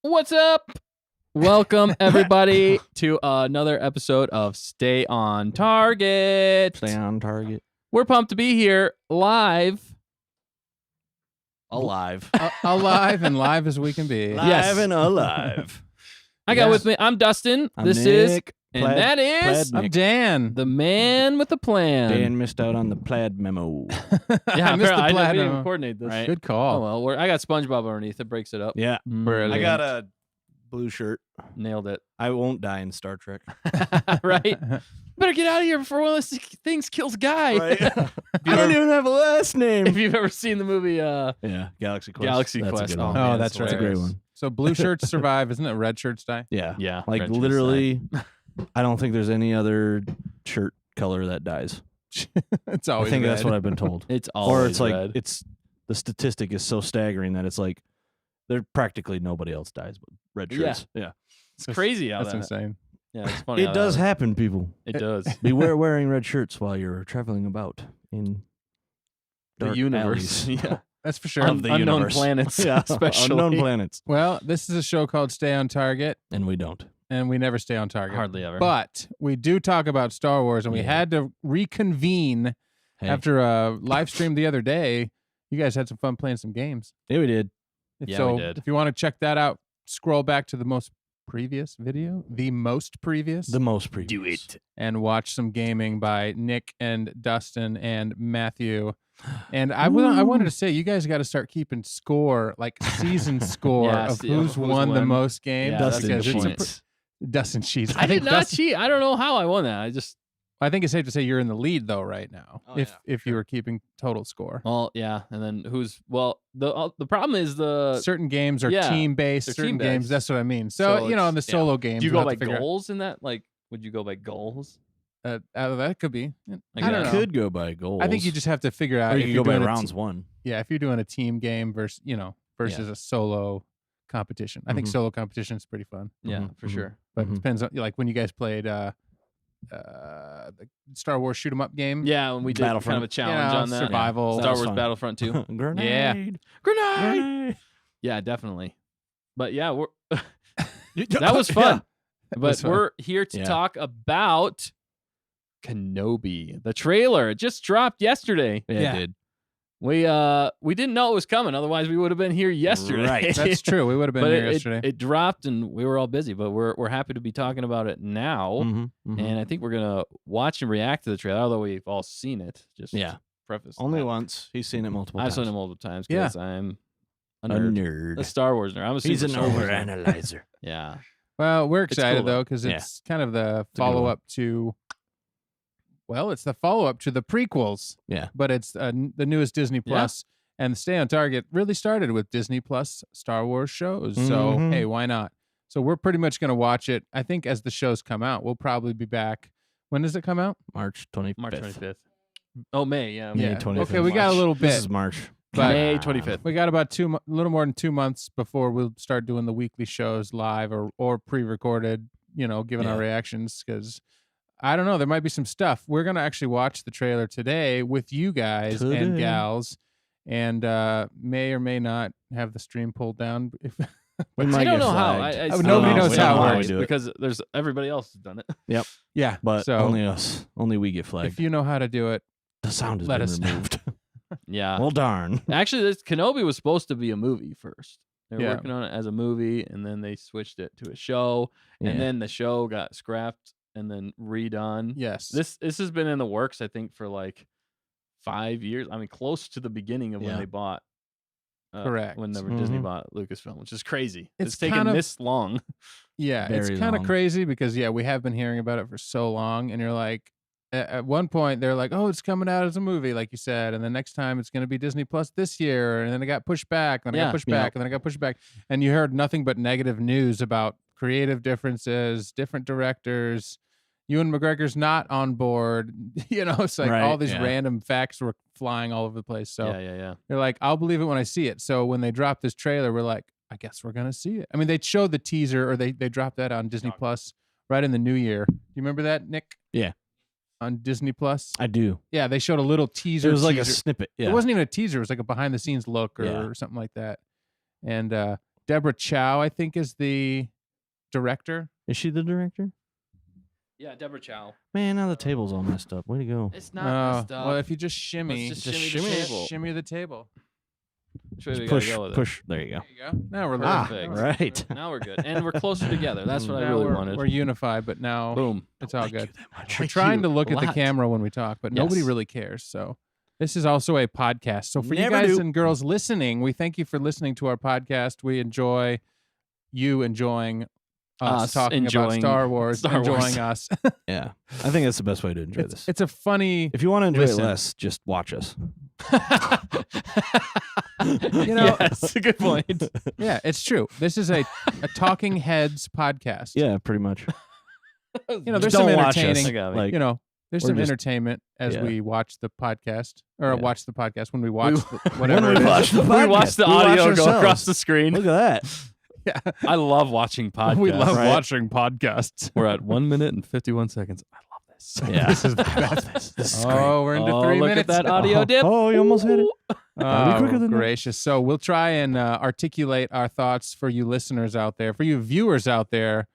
What's up? Welcome, everybody, to another episode of Stay on Target. Stay on target. We're pumped to be here live. Alive. Alive and live as we can be. Live Yes. and alive. I got Yes. with me, I'm Dustin. I'm this is, Nick. and Plaid- that is Plaid I'm Nick. Dan. the man with the plan. Dan missed out on the plaid memo. I missed the we platinum. didn't even coordinate this. Right. Good Oh, call. well, I got SpongeBob underneath. It breaks it up. Yeah. Brilliant. I got a blue shirt. Nailed it. I won't die in Star Trek. Right? Better get out of here before one of those things kills Guy. Right? I don't even have a last name. If you've ever seen the movie, Yeah. Galaxy Quest. Galaxy That's Quest. A good one. man, that's it's right. That's a great hilarious. one. So blue shirts survive, isn't it? Red shirts die. Yeah. Yeah. Like Red Shirts literally, I don't think there's any other shirt color that dies. It's I always think that's red. what I've been told. It's always Or it's like red. it's the statistic is so staggering that it's like there practically nobody else dies but red Yeah. shirts. Yeah. It's crazy how That's that. insane. Yeah, it's funny. how It does that- happen, people. It does. Beware wearing red shirts while you're traveling about in The dark universe. alleys. Yeah. That's for sure. Of the Unknown universe. planets. Yeah, Especially. unknown planets, Well, this is a show called Stay on Target, and we don't. and we never stay on target. Hardly ever. But we do talk about Star Wars, and we Yeah. had to reconvene Hey. after a live stream the other day. You guys had some fun playing some games. Yeah, we did. If Yeah, so, we did. if you want to check that out, scroll back to the most previous video, The most previous. and watch some gaming by Nick and Dustin and Matthew. And I wanted to say, you guys got to start keeping score, like season score Yeah, of see, who's won the won. most games. Yeah, that's Dustin good because it's a point. Dustin cheats. I did think not Dustin- cheat. I don't know how I won that. I think it's safe to say you're in the lead though right now. Oh, if yeah, if you were keeping total score. well, yeah. And then the problem is Certain games are yeah, team based. they're Certain team-based. games, that's what I mean. So, So you know, in the it's- solo games, do you we'll go have by to figure goals in that? Like, would you go by goals? that could be. I guess. don't know. Could go by goals. I think you just have to figure out or if you you're could go by doing a rounds te- one. Yeah, if you're doing a team game versus a solo competition. I think Mhm. solo competition is pretty fun. Yeah, Mhm, for mhm. sure. But it Mhm. depends on like when you guys played the Star Wars shoot 'em up game. Yeah, when we did kind of Battlefront. a challenge on that. survival. Star That was Wars fun. Battlefront 2. Grenade. Grenade. Grenade. Yeah, definitely. But yeah, we're That that was fun. was But fun. we're here to Yeah. talk about Kenobi. The trailer just dropped yesterday. Yeah, Yeah. it did. We didn't know it was coming. Otherwise, we would have been here yesterday. Right. That's true. We would have been but here it yesterday. it dropped and we were all busy. But we're happy to be talking about it now. Mhm, mhm. And I think we're gonna watch and react to the trailer, although we've all seen it. Just Yeah. to preface Only that. once. He's seen it multiple I've times. seen it multiple times Yeah. because I'm a A nerd. nerd. A Star Wars nerd. I'm a He's super an Star Wars nerd. overanalyzer. Yeah. Well, we're It's excited cool, though. though because Yeah. it's kind of the a good one. follow up to. Well, it's the follow up to the prequels. Yeah. But it's the newest Disney Plus, and Stay on Target really started with Disney Plus Star Wars shows. So Mhm. hey, why not? So we're pretty much going to watch it. I think as the shows come out, we'll probably be back. When does it come out? March 25th. March 25th. Oh, May. Yeah. May May. Yeah. 25th. Okay, we got a little This bit. is March. But- May 25th. We got about a little more than 2 months before we'll start doing the weekly shows live or pre-recorded. Giving our Yeah. reactions because I don't know. There might be some stuff. We're gonna actually watch the trailer today with you guys and Today. gals, and may or may not have the stream pulled down. If We I might don't get know how. flagged. I still nobody don't know knows how it why works. We do it. because there's everybody else has done it. yeah, But so only us. Only we get flagged. if you know how to do it, The sound has let been us know. removed. Yeah. Well, darn. Actually, this Kenobi was supposed to be a movie first. They were Yeah. working on it as a movie, and then they switched it to a show, Yeah. and then the show got scrapped and then redone. yes, This has been in the works, I think, for like 5 years. I mean, close to the beginning of when Yeah. they bought. Correct. Whenever Disney Mhm. bought Lucasfilm, which is crazy. It's It's taken kind of- this long. yeah, it's Very kind of long. crazy because we have been hearing about it for so long, and you're like. At one point, they're like, "Oh, it's coming out as a movie," like you said, and the next time it's going to be Disney Plus this year, and then it got pushed back, and then it Yeah. got pushed Yeah. back, and then it got pushed back, and you heard nothing but negative news about creative differences, different directors. Ewan McGregor's not on board. It's like all Right, these yeah. random facts were flying all over the place. So Yeah. they're like, "I'll believe it when I see it." So when they dropped this trailer, we're like, "I guess we're gonna see it." I mean, they showed the teaser, or they dropped that on Disney Plus right in the new year. Do you remember that, Nick? Yeah. On Disney Plus. I do. Yeah, they showed a little teaser. It was like a teaser. snippet. Yeah. It wasn't even a teaser. It was like a behind the scenes look or Yeah. something like that. And Deborah Chow, I think, is the director. Is she the director? Yeah, Deborah Chow. Man, now the table's all messed up. Way to go. It's not messed up. Well, if you just shimmy, Let's just shimmy the table. shimmy the table. Which way we Push, gotta go with it? push. There you go. There you go. Now we're Perfect. living. Right. Now we're good, and we're closer together. That's what I Now really we're, wanted. we're unified, but now Boom. it's all Thank good. you that much. We're Thank trying you to look a at the lot. camera when we talk, but nobody Yes. really cares. So this is also a podcast. So for you Never guys do. and girls listening, we thank you for listening to our podcast. We enjoy you enjoying us talking about enjoying Star Wars, Star Wars. enjoying us. Yeah. I think that's the best way to enjoy this. It's a funny, If you want to enjoy Listen. it less, just watch us. you know, Yes, a good point. yeah, it's true. This is a Talking Heads podcast. Yeah, pretty much. You know, there's Just some don't watch us. entertaining, got me. Like, you know, there's We're some just- entertainment as yeah. we watch the podcast or Yeah. watch the podcast when we watch when whatever we it is. watch the We podcast, watch the we watch audio go ourselves. across the screen. Look at that. Yeah. I love watching podcasts. We love right? watching podcasts. We're at 1 minute and 51 seconds. I love this. Yeah. This is the I love best. this. This is great. Oh, we're into Oh, 3 look minutes. at that audio dip. Oh, you almost hit it. Gotta be Oh, quicker than that. gracious. So we'll try and articulate our thoughts for you listeners out there, for you viewers out there.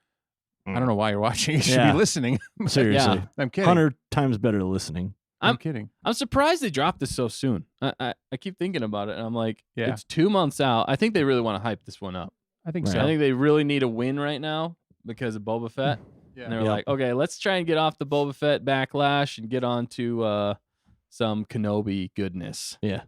I don't know why you're watching. You should Yeah. be listening. Seriously. Yeah. I'm kidding. 100 times better listening. I'm kidding. I'm surprised they dropped this so soon. I keep thinking about it, and I'm like, Yeah. it's 2 months out. I think they really want to hype this one up. I think Right. so. I think they really need a win right now because of Boba Fett. Yeah. And they're Yep. like, okay, let's try and get off the Boba Fett backlash and get on to some Kenobi goodness. Yeah.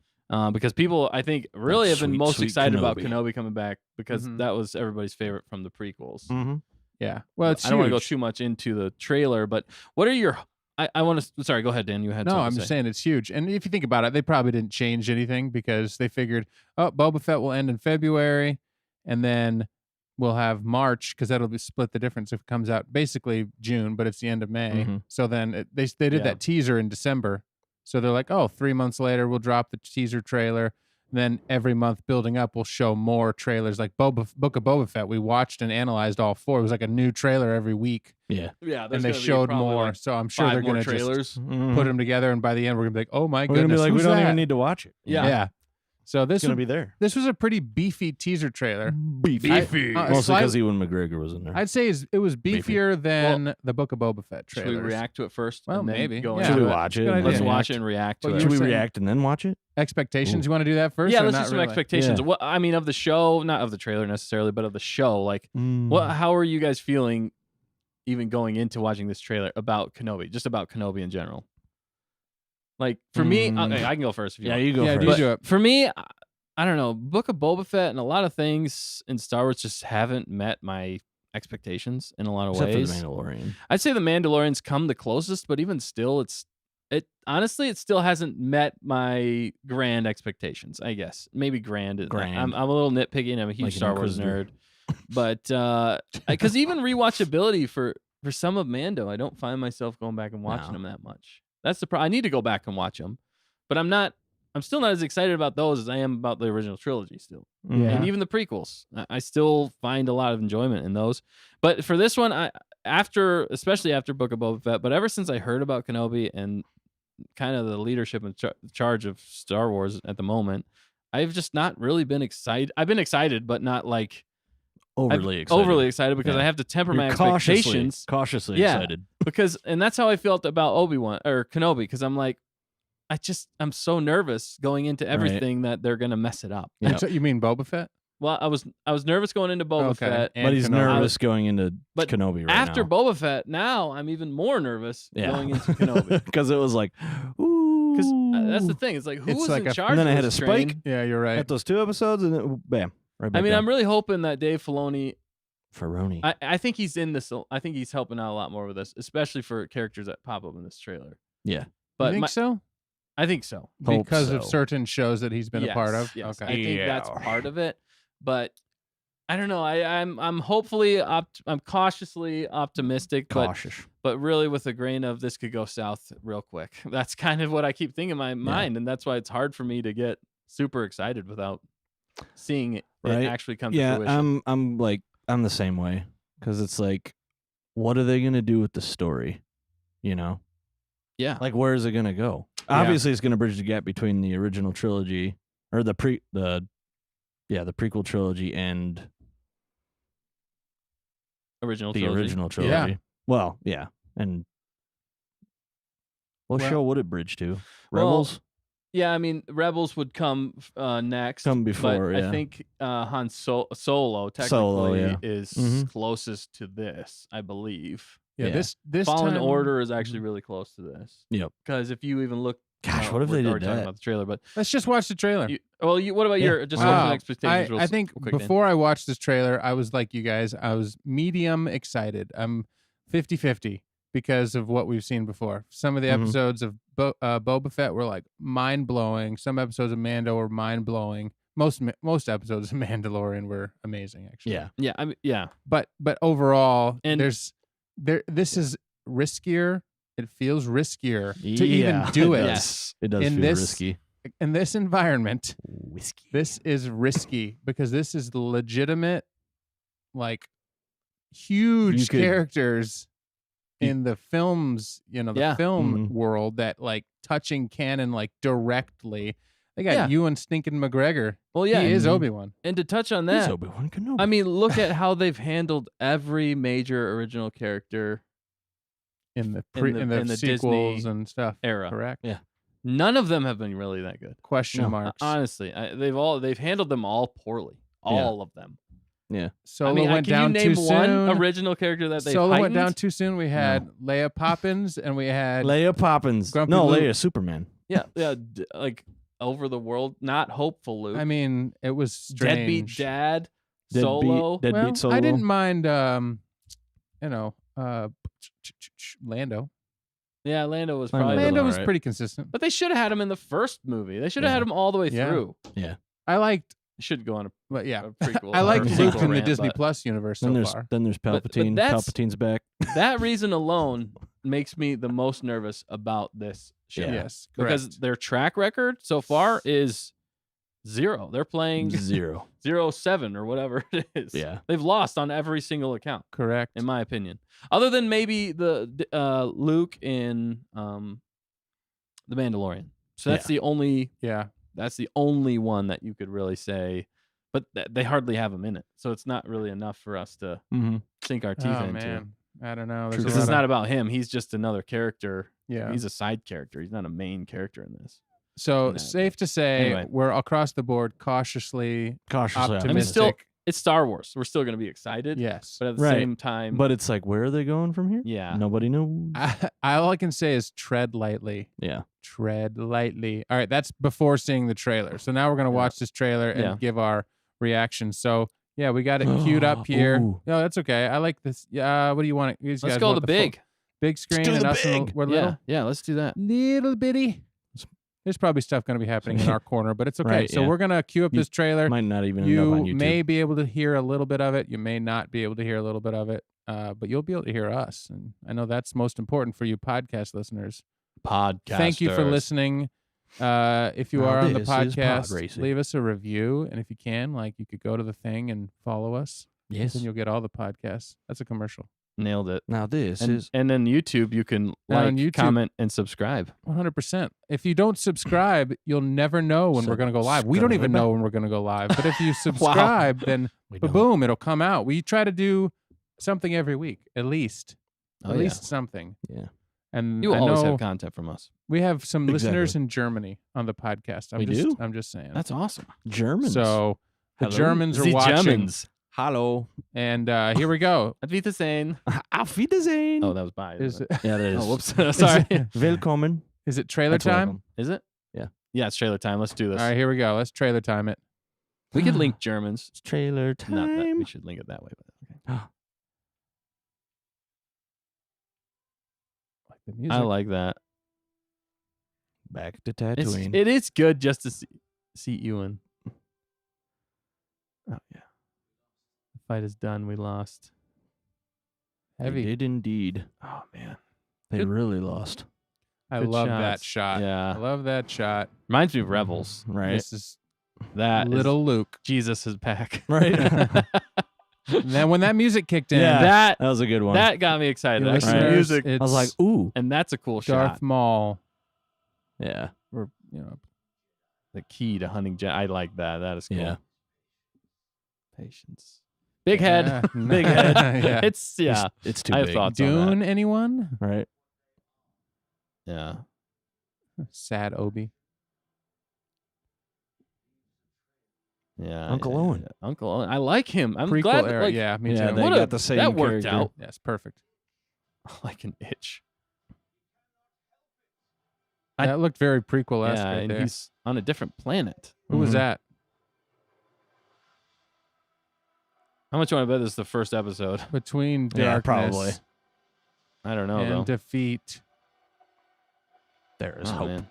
Because people, I think, really have been Sweet, most sweet excited about Kenobi. Kenobi coming back because Mhm. that was everybody's favorite from the prequels. Mm-hmm. Yeah. Well, it's I don't want to go huge. too much into the trailer, but what are your? I want to. Sorry, go ahead, Dan. You had No, something I'm to just say. saying it's huge. And if you think about it, they probably didn't change anything because they figured, oh, Boba Fett will end in February, and then we'll have March because that'll be split the difference if it comes out basically June, but it's the end of May. Mhm. So then they did Yeah. that teaser in December. So they're like, oh, 3 months later we'll drop the teaser trailer. Then every month building up, we'll show more trailers. Like Book of Boba Fett, we watched and analyzed all 4. It was like a new trailer every week, Yeah. Yeah, and they showed more. So I'm sure 5 they're more going to just trailers. put them together, and by the end we're gonna be like, oh my We're going to goodness, be like, we who's don't that? even need to watch it. Yeah. Yeah. So It's this going to was, be there. this was a pretty beefy teaser trailer. Beefy. Beefy. Mostly because Ewan McGregor was in there. I'd say it was Beefy. beefier than the Book of Boba Fett Should trailer. we react to it first? Well, and then maybe. Go Yeah. Should into we it? watch it? Good and idea. Let's then watch react? it and react to Well, it. you Should were we saying- react and then watch it? Expectations? You want to do that first? Yeah, or let's not do some really? expectations. Yeah. What I mean of the show, not of the trailer necessarily, but of the show. Like, what? How are you guys feeling, even going into watching this trailer about Kenobi? Just about Kenobi in general. Like for me, okay, I can go first if you Yeah, want. you go Yeah, first. do do it. For me, I don't know. Book of Boba Fett and a lot of things in Star Wars just haven't met my expectations in a lot of Except for ways. the Mandalorian. I'd say the Mandalorian's come the closest, but even still, it honestly it still hasn't met my grand expectations. I guess maybe grand. Grand. I'm a little nitpicky and I'm a huge Like an Star Wars nerd, Inquisitor. but because even rewatchability for some of Mando, I don't find myself going back and watching No. them that much. That's the problem. I need to go back and watch them, but I'm still not as excited about those as I am about the original trilogy still. Yeah. And even the prequels. I still find a lot of enjoyment in those. But for this one, especially after Book of Boba Fett, but ever since I heard about Kenobi and kind of the leadership and charge of Star Wars at the moment, I've just not really been excited. I've been excited, but not like Overly excited. overly excited because Yeah. I have to temper my You're expectations. cautiously Yeah. excited. Because, and that's how I felt about Obi-Wan or Kenobi, because I'm like, I'm so nervous going into everything that they're gonna mess it up. Yeah. So you mean Boba Fett? Well, I was nervous going into Boba Okay. Fett. And But he's Kenobi. nervous going into But Kenobi right After now. Boba Fett, now I'm even more nervous Yeah. going into Kenobi. Because it was like, ooh. Because that's the thing. It's like, who It's was like in a- charge And then of I had this a spike. train? Yeah, you're right. At those 2 episodes, and then bam. Right back I mean, down. I'm really hoping that Dave Filoni, Ferroni. I think he's in this. I think he's helping out a lot more with this, especially for characters that pop up in this trailer. yeah. But you think so? I think so. Hope Because of so. certain shows that he's been a part of. Yes, Okay. I think that's Yeah. part of it. But I don't know. I'm hopefully I'm cautiously optimistic, Cautious. but really with a grain of this could go south real quick. That's kind of what I keep thinking in my mind, and that's why it's hard for me to get super excited without seeing it Right. actually come to Yeah, fruition. I'm the same way. Because it's like, what are they going to do with the story? You know? Yeah. Like, where is it going to go? Yeah. Obviously, it's going to bridge the gap between the original trilogy, or the prequel trilogy and original the trilogy. original trilogy. Yeah. Well, yeah. And what Well- show would it bridge to? Well, Rebels? Yeah, I mean, Rebels would come next. Come before, but yeah. I think Han Solo technically Solo, yeah. is Mhm. closest to this, I believe. Yeah, Yeah. this Fallen time, Order is actually really close to this. Yep. Because if you even look, Gosh, what if we're they did already talking that? about the trailer, but Let's just watch the trailer. what about Yeah. your just Wow. opening expectations? real I s- think real quick, Dan? before I watched this trailer, I was like you guys. I was medium excited. I'm 50-50 because of what we've seen before. Some of the Mhm. episodes of Boba Fett were like mind blowing. Some episodes of Mando were mind blowing. Most episodes of Mandalorian were amazing, actually. Yeah. Yeah, I mean, yeah, But overall, And- this is riskier. It feels riskier to Yeah, even do it. does. Yes. It does In feel this- risky. In this environment, Whiskey. this is risky because this is legitimate, like huge You could- characters you- in the films, the Yeah. film Mhm. world that like touching canon like directly. They got Yeah. Ewan Stinking McGregor. Well, yeah, He is Mhm. Obi-Wan. and to touch on He's that, Obi-Wan Kenobi. I mean, look at how they've handled every major original character In the in the sequels Disney and stuff. era. Correct. Yeah. None of them have been really that good. Question No. marks. Honestly, they've handled them all poorly. All of them. Solo I mean, went can down you name too one soon. original character that they Solo went down too soon. We had Leia Poppins and we had Leia Poppins. Grumpy No, Luke. Leia Superman. Yeah, like over the world, not hopeful Luke. I mean, it was deadbeat strange. dad, Deadbeat- Solo. Deadbeat Well, Solo. I didn't mind Lando. Yeah, Lando was Lando probably. was Lando was alright. pretty consistent. But they should have had him in the first movie. They should have Yeah. had him all the way Yeah. through. I liked, They should go on a but yeah, prequel. I liked or Luke sequel in the rant, Disney but Plus universe Then so there's far. then there's but Palpatine. that's- Palpatine's back. that reason alone makes me the most nervous about this show. Yeah. Yes, Because correct. their track record so far is 0. They're playing 0. 0-7 or whatever it is. Yeah. They've lost on every single account, Correct. in my opinion. Other than maybe the Luke in The Mandalorian. So that's the only Yeah. one that you could really say. But they hardly have him in it, so it's not really enough for us to Mm-hmm. sink our teeth Oh into. man, I don't know. True. There's a Because lot it's of- not about him. He's just another character. Yeah. He's a side character. He's not a main character in this. So No, safe to say anyway. we're across the board cautiously Cautiously optimistic. I mean, still, it's Star Wars. We're still going to be excited. Yes. But at the Right. same time, But it's like, where are they going from here? yeah. Nobody knows. All I can say is tread lightly. Yeah. Tread lightly. All right, that's before seeing the trailer. So now we're gonna Yeah. watch this trailer and Yeah. give our reaction. So yeah, we got it queued up here. Ooh. No, that's okay. I like this. Yeah. What do you want? Let's go the big. screen do and the us and big. we're little, Yeah, let's do that. little bitty. There's probably stuff going to be happening in our corner, but it's okay. Right, So yeah. we're gonna queue up You this trailer. Might not even end up on You YouTube. may be able to hear a little bit of it. You may not be able to hear a little bit of it, but you'll be able to hear us. And I know that's most important for you podcast listeners. Podcast. Thank you for listening. If you Now are on the this is pod podcast, racing. leave us a review. And if you can, you could go to the thing and follow us. Yes. Then you'll get all the podcasts. That's a commercial. Nailed it. Now this And, is and then YouTube, you can on YouTube- comment, and subscribe. 100%. If you don't subscribe, you'll never know when we're going to go live. We don't even know when we're going to go live. But if you subscribe, then we don't. boom, it'll come out. We try to do something every week, at least. Oh, At yeah. least something. Yeah. And You I always know have content from us. we have some listeners Exactly. in Germany on the podcast. We do? I'm just saying. That's awesome. Germans. So the Hello? Germans are The watching. Germans. Hello. And here we go. Auf Wiedersehen. Auf Wiedersehen. Oh, that was bye. Is isn't it, yeah, that is. Oh, whoops. Sorry. Willkommen. is it trailer That's time? welcome. Is it? Yeah. Yeah, it's trailer time. Let's do this. All right, here we go. Let's trailer time it. We could link Germans. It's trailer Not that time. we should link it that way. But okay. Like the music. I like that. Back to It's, Tatooine. it is good just to see Ewan. Oh yeah. The fight is done. We lost. Heavy. They did indeed. Oh man. They Good- really lost. I Good love that shots. shot. I Yeah. love that shot. Reminds me of Rebels. Right. This is That little Luke. Jesus is back. Right. And then when that music kicked in, Yeah. that That was a good one. that got me excited. you Actually, listeners, music, it's I was like, ooh. and that's a cool Darth shot. Maul. Yeah. Or The key to hunting. I like that. That is cool. Yeah. Patience. Big head. Yeah. Big head. Yeah. It's It's too I have big. thoughts on that. Dune, anyone? Right? Yeah. Sad Obi. Yeah. Uncle yeah, Owen. yeah. Uncle Owen. I like him. I'm Prequel glad that, era. like, Yeah, me Yeah, too. they what got the same that worked character. out. Yes, perfect. Like an itch. That looked very prequel-esque Yeah, right and there. he's on a different planet. Who was Mhm. that? How much you want to bet this is the first episode? Between Yeah, darkness probably. I don't know and though. defeat. There is Oh, hope. man.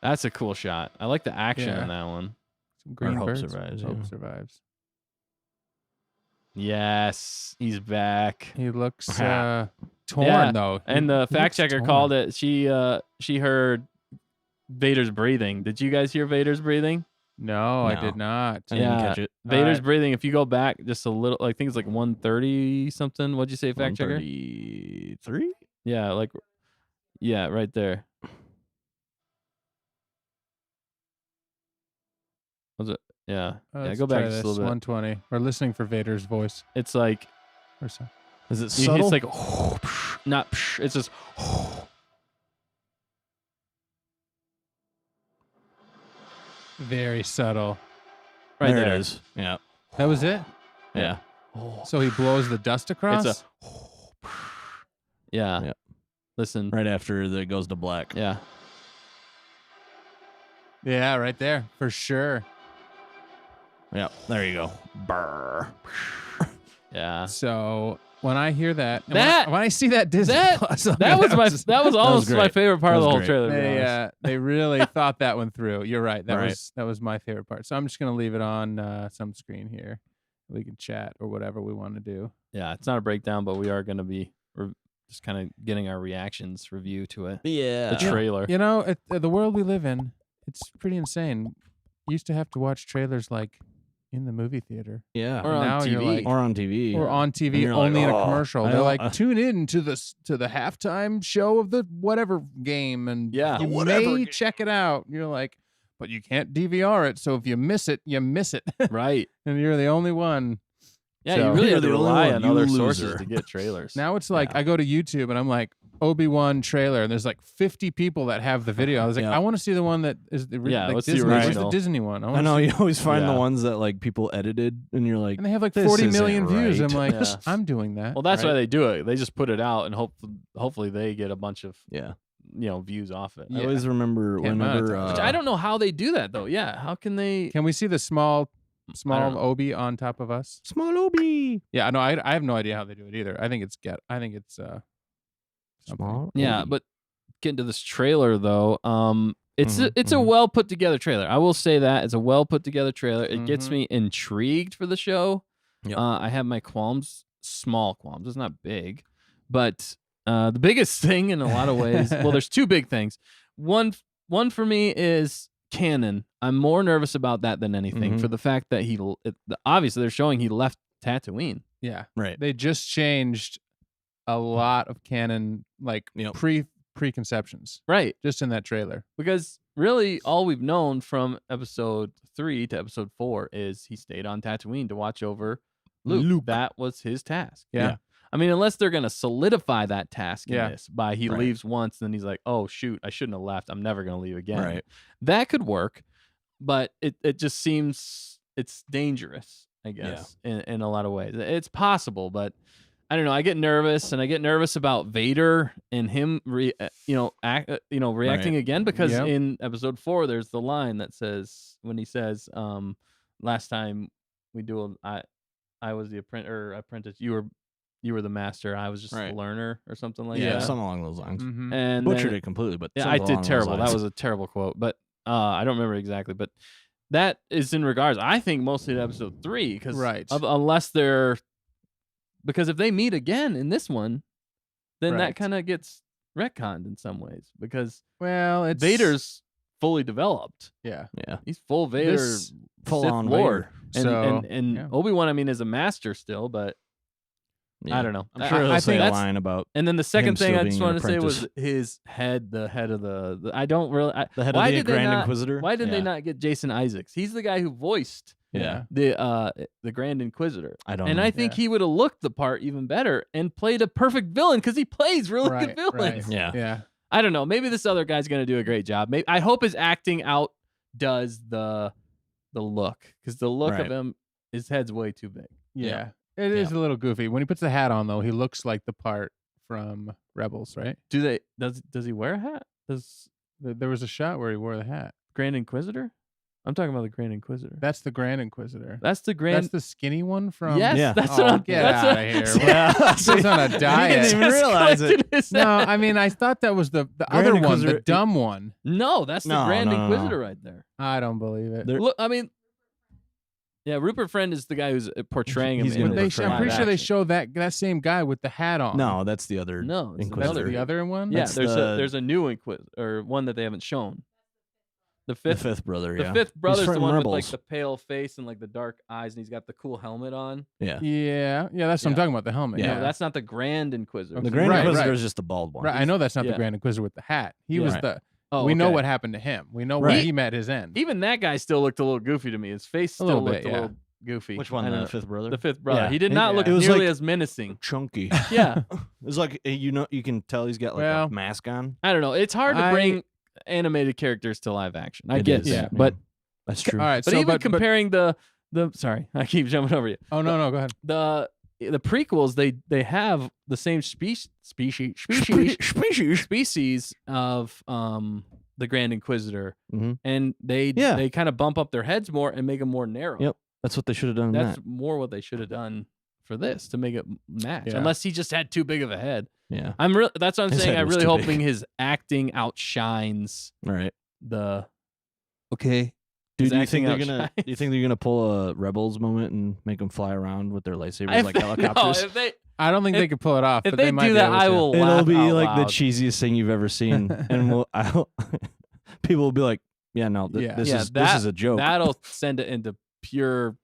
That's a cool shot. I like the action Yeah. in that one. Some green Hope birds. survives, Hope yeah. survives. Yes, he's back. He looks Yeah. torn Yeah, though. And He the fact looks checker torn. called it. She heard Vader's breathing. Did you guys hear Vader's breathing? No, I No. did not. I didn't Yeah. catch it. Vader's right. breathing. If you go back just a little, I think it's like 130 something. What'd you say, fact checker? 133? Yeah, like, yeah, right there. Was it? Yeah. Yeah, Let's go back try just a this. little bit. 120. We're listening for Vader's voice. It's like, Or so. Is it subtle? it's like, not, it's just, Very subtle. right there there. it is. Yeah. That was it? Yeah. So he blows the dust across? It's a, yeah. Yep. Listen. Right after it goes to black. Yeah. Yeah, right there. For sure. Yeah. There you go. Brr. Yeah. So when I hear that, and That- when I see that Disney that- Plus, I'm That was gonna my, have to- that was almost my great. favorite part That of the was whole great. trailer. to be honest. They really thought that one through. You're right. That Right. was my favorite part. So I'm just gonna leave it on some screen here. We can chat or whatever we want to do. Yeah, it's not a breakdown, but we are going to be just kind of getting our reactions review to it. Yeah. The trailer. You know, the world we live in, it's pretty insane. You used to have to watch trailers like in the movie theater. Yeah. Or on now you're TV. like- Or on TV. Or on And TV you're only like, in a "Oh, commercial. I They're don't- like, tune in to the halftime show of the whatever game, and Yeah. you Whatever may game. check it out. You're like, but you can't DVR it, so if you miss it, you miss it, Right. and you're the only one. Yeah, So- you really You're have to the only rely one, on you other loser. sources to get trailers. Now it's like Yeah. I go to YouTube and I'm like Obi-Wan trailer, and there's like 50 people that have the video. I was like, Yeah. I want to see the one that is the Yeah, like what's the Disney. Where's the original? Disney one? I wanna know see- you always find Yeah. the ones that like people edited, and you're like, and they have like This 40 isn't million views. I'm right. like, Yeah. I'm doing that. Well, that's why right? they do it. They just put it out and hopefully they get a bunch of, yeah. views off it. Yeah. I always remember Can't whenever. monetize. Which I don't know how they do that though. Yeah, how can they? Can we see the small know. Obi on top of us? Small Obi. Yeah, no, I have no idea how they do it either. I think it's something. Small. Yeah, Obi. but getting to this trailer though, it's Mhm, a mhm. well put together trailer. I will say that it's a well put together trailer. It gets Mhm. me intrigued for the show. Yep. I have my qualms, small qualms. It's not big, but the biggest thing in a lot of ways. Well, there's two big things. One for me is canon. I'm more nervous about that than anything Mhm. for the fact that obviously they're showing he left Tatooine. Yeah, Right. they just changed a lot of canon, like Yep. preconceptions, Right. just in that trailer. Because really, all we've known from episode 3 to episode 4 is he stayed on Tatooine to watch over Luke. That was his task. Yeah. I mean, unless they're going to solidify that task in Yeah. this by he Right. leaves once, then he's like, oh, shoot, I shouldn't have left. I'm never going to leave again. Right. That could work, but it just seems it's dangerous, I guess, in a lot of ways. It's possible, but I don't know. I get nervous, and I get nervous about Vader and him, reacting again because Yep. in episode 4, there's the line that says when he says, "Last time we I was the apprentice. You were the master. I was just Right. the learner, or something like Yeah, that." something along those lines. Mhm. And Butchered then- it completely, but yeah, something I along did those terrible. That lines. was a terrible quote, but I don't remember exactly. But that is in regards, I think, mostly to episode 3, because Right. because if they meet again in this one, then that Right. kind of gets retconned in some ways because Well, it's Vader's fully developed. Yeah, yeah, He's full Vader, This full Sith on Lord, Vader. and yeah. Obi-Wan, I mean, is a master still, but Yeah. I don't know. I'm sure I he'll say think a that's- line about And then the second him thing still I just being an wanted to say was apprentice. his head, the head of the I don't really. the head why of the did they Grand not- Inquisitor. Why didn't they Yeah. not get Jason Isaacs? He's the guy who voiced Yeah. the Grand Inquisitor. I don't And know. I think he would have looked the part even better and played a perfect villain because he plays really good villains. Yeah. Yeah. I don't know. Maybe this other guy's gonna do a great job. Maybe I hope his acting outdoes the look, because the look of him, his head's way too big. Yeah. It is a little goofy. When he puts the hat on, though, he looks like the part from Rebels, right? Does he wear a hat? Does There was a shot where he wore the hat. Grand Inquisitor? I'm talking about the Grand Inquisitor. That's the Grand Inquisitor. That's the Grand. That's the skinny one from. Yes, Yeah. that's what I'm. Get That's out what, of here. Yeah. He's on a He diet. didn't even realize it. No, I mean, I thought that was the other one, the Inquisitor- dumb one. No, that's the No, Grand no, no, no. Inquisitor right there. I don't believe it. There- Look, I mean, yeah, Rupert Friend is the guy who's portraying him. He's in gonna the portray I'm live pretty sure they action. show that same guy with the hat on. No, that's the other No, it's That's Inquisitor. the other one? Yeah, That's there's a new Inquisitor, or one that they haven't shown. The The fifth, fifth brother. the Yeah. fifth brother's the from one with like Rebels. the pale face and like the dark eyes, and he's got the cool helmet on. Yeah. Yeah, that's what I'm Yeah. talking about, the helmet. Yeah. No, that's not the Grand Inquisitor. The Grand Right, Inquisitor right. is just the bald one. Right, I know that's not yeah. the Grand Inquisitor with the hat. He Yeah. was Right. the. Oh, we know okay. what happened to him. We know Right. where he met his end. Even that guy still looked a little goofy to me. His face still little looked bit, a yeah. little goofy. Which one? I don't The know. fifth brother. The fifth brother. Yeah. He did not look It was nearly like- as menacing. Chunky. Yeah, It was like you can tell he's got like Well, a mask on. I don't know. It's hard to I- bring animated characters to live action. I It get is, that, yeah. but That's true. All right, but so even comparing the sorry, I keep jumping over you. Oh no, go ahead. The prequels, they have the same species of the Grand Inquisitor, Mhm. and they kind of bump up their heads more and make them more narrow. Yep. That's what they should have done. In That's that. more what they should have done for this to make it match. Yeah. Unless he just had too big of a head. Yeah. That's what I'm His saying. head I'm was really too big. hoping his acting outshines All right. the. Okay. Dude, His do you acting think they're gonna? outshines. Do you think they're gonna pull a Rebels moment and make them fly around with their lightsabers If like they- helicopters? No, if they I don't think If- they could pull it off. if but they might do be that, able I to. will It'll laugh be out like loud. the cheesiest thing you've ever seen, and people will be like, "Yeah, no, Yeah. this Yeah, is that- this is a joke." That'll send it into pure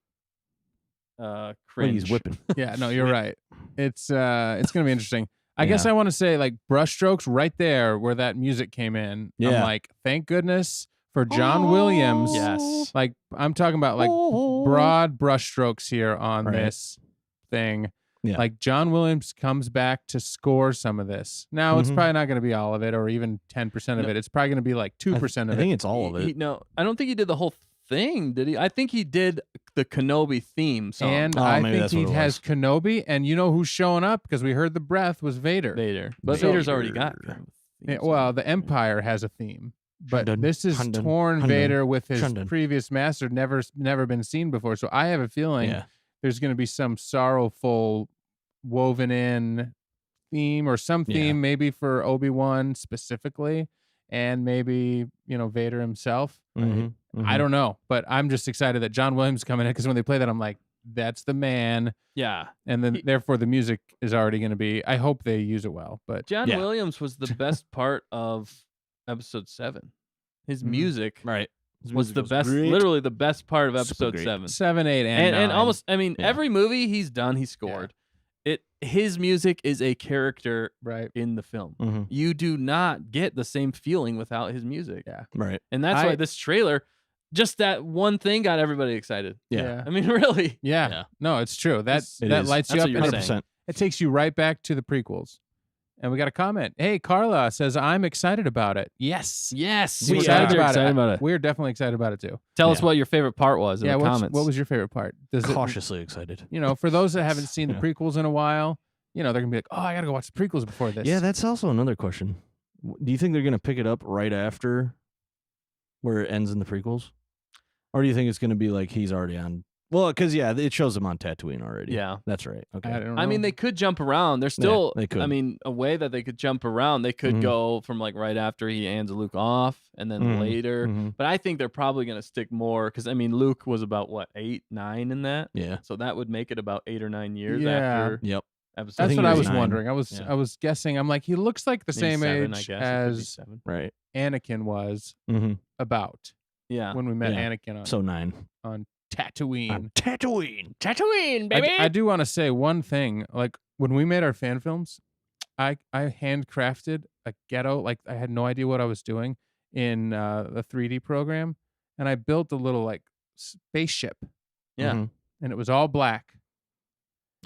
What cringe. he's whipping. Yeah, no, you're right. It's gonna be interesting. I guess Yeah. I want to say like brushstrokes right there where that music came in. I'm Yeah. like, thank goodness for John Williams. Yes. Like I'm talking about like broad brushstrokes here on Right. this thing. Yeah. Like John Williams comes back to score some of this. Now it's Mhm. probably not going to be all of it or even 10% of No. it. It's probably going to be like 2% I of think it. it's all of it. No, I don't think he did the whole thing. Did he? I think he did the Kenobi theme song. And Oh, I maybe think that's he what it has Kenobi, and you know who's showing up because we heard the breath was Vader. Vader, but So- Vader's already got. kind of a theme Yeah, song. well, the Empire has a theme, but Shundun, this is Hundun, torn Hundun, Vader with his Shundun. previous master, never been seen before. So I have a feeling Yeah. there's going to be some sorrowful woven in theme or some Yeah. theme, maybe for Obi-Wan specifically, and maybe Vader himself. Mhm, I mhm. don't know, but I'm just excited that John Williams is coming in because when they play that, I'm like, that's the man, yeah, and then He- therefore the music is already going to be. I hope they use it well, but John Yeah. Williams was the best part of Episode 7. His Mhm. music Right. His was music the best, great. literally the best part of Super Episode great. 7. 7, 8, and And 9. almost, I mean, Yeah. every movie he's done, he scored. His music is a character right. in the film. Mhm, You do not get the same feeling without his music. Yeah. Right. And that's I- why this trailer, just that one thing got everybody excited. Yeah. I mean, really. Yeah. Yeah. No, it's true. That It that is. lights you That's up. what you're And saying. 100%. it takes you right back to the prequels. And we got a comment. Hey, Carla says I'm excited about it. Yes. Yes. We're We excited are about excited it. about it. We're definitely excited about it too. Tell us Yeah. what your favorite part was in Yeah. the comments. What was your favorite part? Does it, Cautiously excited. for those that haven't seen the Yeah. prequels in a while, they're gonna be like, oh, I gotta go watch the prequels before this. Yeah, that's also another question. Do you think they're gonna pick it up right after where it ends in the prequels, or do you think it's gonna be like he's already on? Well, because it shows him on Tatooine already. Yeah. That's right. Okay. I don't know. I mean, they could jump around. There's still, they could. I mean, a way that they could jump around. They could Mhm. go from like right after he hands Luke off and then Mhm. later. Mhm. But I think they're probably going to stick more because, I mean, Luke was about what, 8, 9 in that? Yeah. So that would make it about 8 or 9 years Yeah. after Yep. episode. that's think what it I was was 9. wondering. I Yeah. was guessing. I'm like, he looks like the Maybe same 7, I age guess. It could be as 7. Right. Anakin was Mm-hmm. about Yeah. when we met Yeah. Anakin So 9. on Tatooine. On Tatooine. Tatooine, I do want to say one thing. Like when we made our fan films, I handcrafted a ghetto. Like I had no idea what I was doing in the 3D program, and I built a little like spaceship Yeah. Mhm. and it was all black.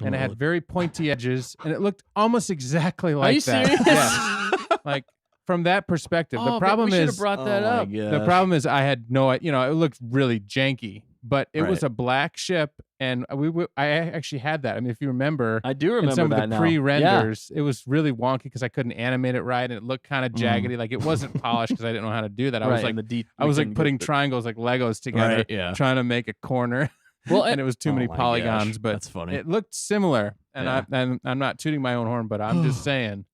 And it had very pointy edges, and it looked almost exactly like you that. serious? Yeah. Like from that perspective. Oh, The but problem we should have is brought that oh my up. the gosh. problem is I had no, it looked really janky, but it was Right. a black ship, and I actually had that. I mean, if you remember, I do in remember some that of the now. pre-renders, it was really wonky because I couldn't animate it right, and it looked kind of Mm. jaggedy. Like it wasn't polished because I didn't know how to do that. I Right, was like, and the de- I we was like couldn't putting get the- triangles like Legos together, Right, yeah. trying to make a corner. Well, And it was too Oh many my polygons, gosh, but that's funny. it looked similar. And Yeah. I'm not tooting my own horn, but I'm just saying.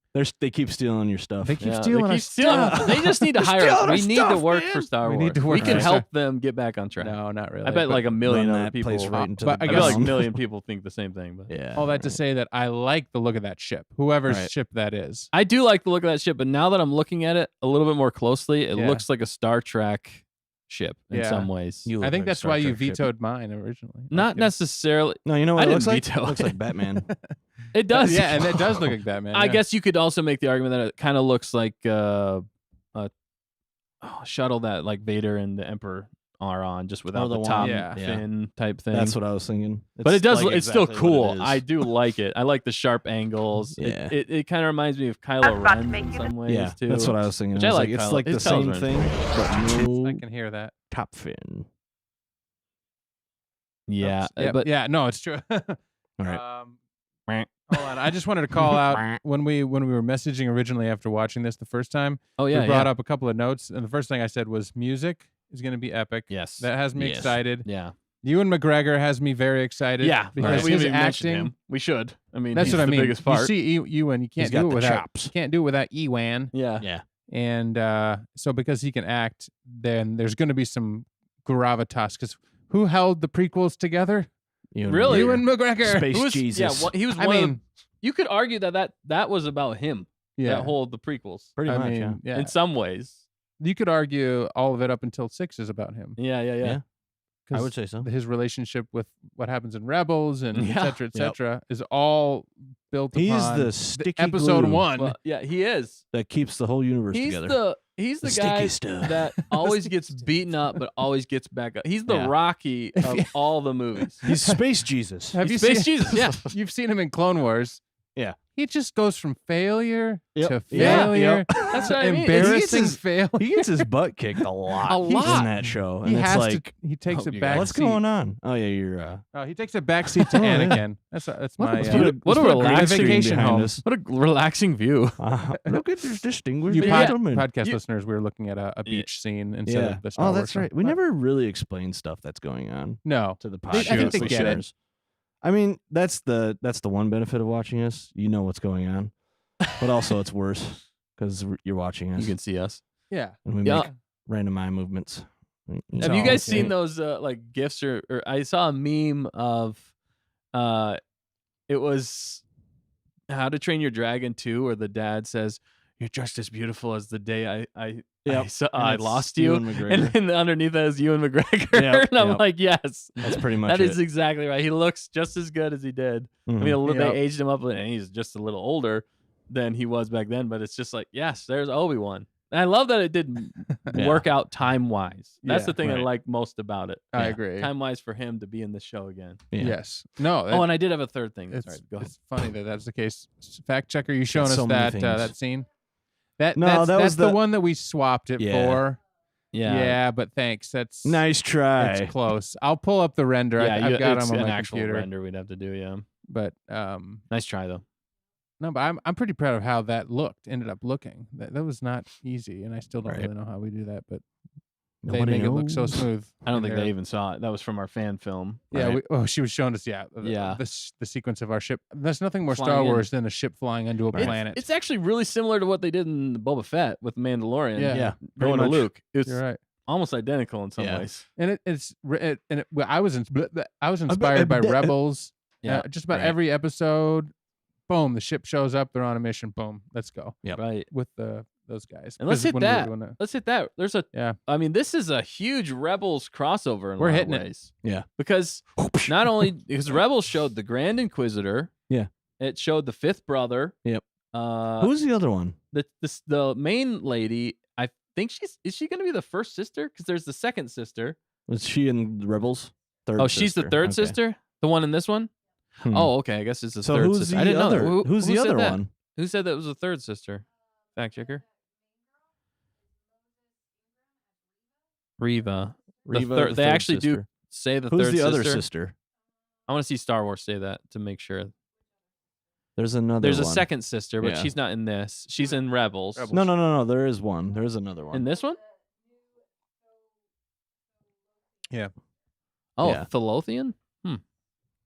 They keep stealing your stuff. They keep Yeah, stealing they our keep stealing. stuff. They just need to They're hire. stealing our We need to stuff, work man. for Star We Wars. need to work we for can Star- help them get back on track. No, not really. I bet but like a million Run other that people. place right into but the I I guess- bet like a ground. million people think the same thing. But Yeah. all that to say that I like the look of that ship, whoever's Right. ship that is. I do like the look of that ship, but now that I'm looking at it a little bit more closely, it Yeah. looks like a Star Trek ship in Yeah. some ways. You look I think like a that's Star why you Trek ship. vetoed mine originally. Not Okay. necessarily. No, you know what I it looks didn't like? veto It looks it. like Batman. It does. Yeah, and it does look like Batman. I yeah. guess you could also make the argument that it kind of looks like a shuttle that like Vader and the Emperor are on, just without the the one- top yeah. fin type thing. That's what I was thinking. But it does. like It's still exactly what cool. it is. I do like it. I like the sharp angles. Yeah. It kind of reminds me of Kylo Ren in some ways Yeah, too. that's what I was thinking. Which I I was like it's Kylo- like the it's same Kylo's thing, but I no can hear that. top fin. Yeah, Yep, but yeah, no, it's true. All right. Hold on, I just wanted to call out when we were messaging originally after watching this the first time. oh yeah, we brought yeah. up a couple of notes, and the first thing I said was music is going to be epic. Yes. That has me Yes. excited. Yeah. Ewan McGregor has me very excited. Yeah. because we his haven't even mentioned acting. him. We should. I mean, That's he's what I the mean. biggest part. You see Ewan, you can't He's got do it the without. chops. You can't do it without Ewan. yeah. Yeah. And so because he can act, then there's going to be some gravitas. Because who held the prequels together? Really? Ewan McGregor. Space Who was- Jesus. Yeah, he was I one of mean, the, you could argue that was about him. yeah. That whole the prequels. Pretty I much. mean, yeah. yeah. In some ways. You could argue all of it up until 6 is about him. Yeah. Yeah. I 'Cause would say so. his relationship with what happens in Rebels and Yeah. et cetera, is all built He's upon the sticky episode glue 1. Well, yeah, he is. that keeps the whole universe He's together. the The guy sticky stuff. that always gets beaten up but always gets back up. He's the Yeah. Rocky of all the movies. He's Space Jesus. Have you He's Space seen Jesus, yeah. You've seen him in Clone Wars. Yeah. He just goes from failure Yep. to Yeah, failure. yep. That's what I mean. Embarrassing his- failure. He gets his butt kicked a lot. A lot. in that show. He And it's has like, to. He takes Oh, a you back guys. what's seat. going on? Oh yeah, you're Oh, he takes a back seat to Oh, yeah. Anakin. That's my What a great relaxing vacation behind home. us. What a relaxing view. Look at this distinguished You Yeah. gentleman. podcast You- listeners, we were looking at a Yeah. beach scene instead Yeah. of the Star Oh, Wars that's show. right. We But never really explain stuff that's going on No. to the I think podcast. they get it. listeners. I mean, that's the one benefit of watching us. You know what's going on, but also it's worse because you're watching us You can see us. Yeah. and we Yeah. make random eye movements. Have you guys okay. seen those like gifs or I saw a meme of it was How to Train Your Dragon 2 where the dad says, "You're just as beautiful as the day I Yep. And I it's lost you." Ewan McGregor. And then underneath that is Ewan McGregor. Yep, And I'm yep. like, yes. That's pretty much That is it. exactly right. He looks just as good as he did. I Mhm. mean, Yep. they aged him up and he's just a little older than he was back then, but it's just like, yes, there's Obi-Wan. And I love that it didn't Yeah. work out time-wise. That's Yeah, the thing I right. like most about it. I Yeah. agree. Time-wise for him to be in the show again. Yeah. Yes. No. Oh, and I did have a third thing. it's, Sorry, go ahead. it's funny that that's the case. Fact checker, you showing us so many that things. that scene? That's that was the the- one that we swapped it Yeah. for. Yeah. Yeah, but thanks. That's Nice try. It's close. I'll pull up the render. Yeah, I've got it's them on an my actual computer. render we'd have to do, yeah. But Nice try, though. no, but I'm pretty proud of how that ended up looking. That was not easy, and I still don't Right. really know how we do that, but Nobody they make it look so knows. smooth. I don't in think there. they even saw it. That was from our fan film. Yeah, Right. she was showing us. Yeah, Yeah. the sequence of our ship. There's nothing more Flying Star in. Wars than a ship flying into a Right. planet. It's actually really similar to what they did in Boba Fett with Mandalorian. Yeah. Yeah, Going to pretty much. Luke. It's You're right, almost identical in some Yeah. ways. and I was inspired by Rebels. Yeah, just about right. every episode. Boom, the ship shows up. They're on a mission. Boom, let's go Yep. right. with those guys. And let's 'Cause hit when we were that. doing Let's hit that. There's a. Yeah. I mean, this is a huge Rebels crossover in a We're lot hitting of it. ways. Yeah. Because not only because Rebels showed the Grand Inquisitor. Yeah. It showed the fifth brother. Yep. Uh, Who's the other one? the main lady? I think is she going to be the first sister? Because there's the second sister. Was she in Rebels? Third Oh, she's the third Okay. sister? The one in this one? Hmm. Oh, okay. I guess it's the So third who's sister. the I didn't other? know that. Who's the said other that? one? Who said that was the third sister? Fact checker. Reva. Reva, They third actually do sister. say the Who's third the other sister. sister? I want to see Star Wars say that to make sure. There's another. There's a one. second sister, but Yeah. she's not in this. She's in Rebels. No. There is one. There is another one. In this one? Yeah. Oh, Yeah. Thalothian?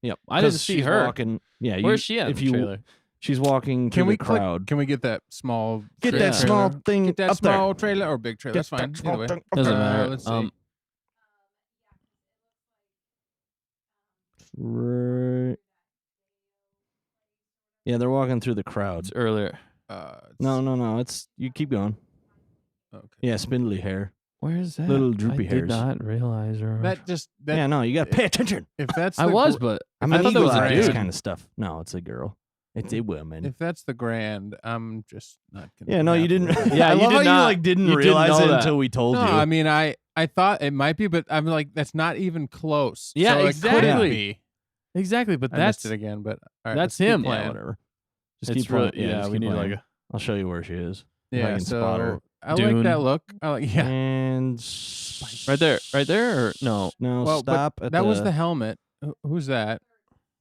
Yep. I didn't 'Cause see she's her. Walking, yeah. Where's she at in if the you, trailer? She's walking Can through we the crowd. Can we get that small? Get Yeah. that small thing Get that up small trailer or big trailer. Get That's fine. that small Either way. thing up Doesn't there. matter. Let's see. Right. Yeah, they're walking through the crowd. It's earlier. No. It's you keep going. Okay. Yeah, spindly hair. Where is that? Little droopy I hairs. did not realize her. Yeah, no, you got to pay attention. If that's I the was, gr- but I'm I an thought that eagle was a eye, this dude. kind of stuff. No, it's a girl. It's a woman. if that's the grand, I'm just not. Gonna Yeah, be no, you happy didn't. with it. Yeah, I you love did how not- you like didn't you didn't realize know it that. until we told No, you. I mean, I thought it might be, but I'm like, that's not even close. Yeah, so It exactly. couldn't be. Exactly, but I that's missed it again, but all right, that's let's keep him. playing. Yeah, whatever. Just it's keep playing. really, yeah, just we keep need playing. like a I'll show you where she is. If I Yeah, can spot her. so I Dune. like that look. I like, yeah. And right there, or no? No, Well, but stop. At that was the helmet. Who's that?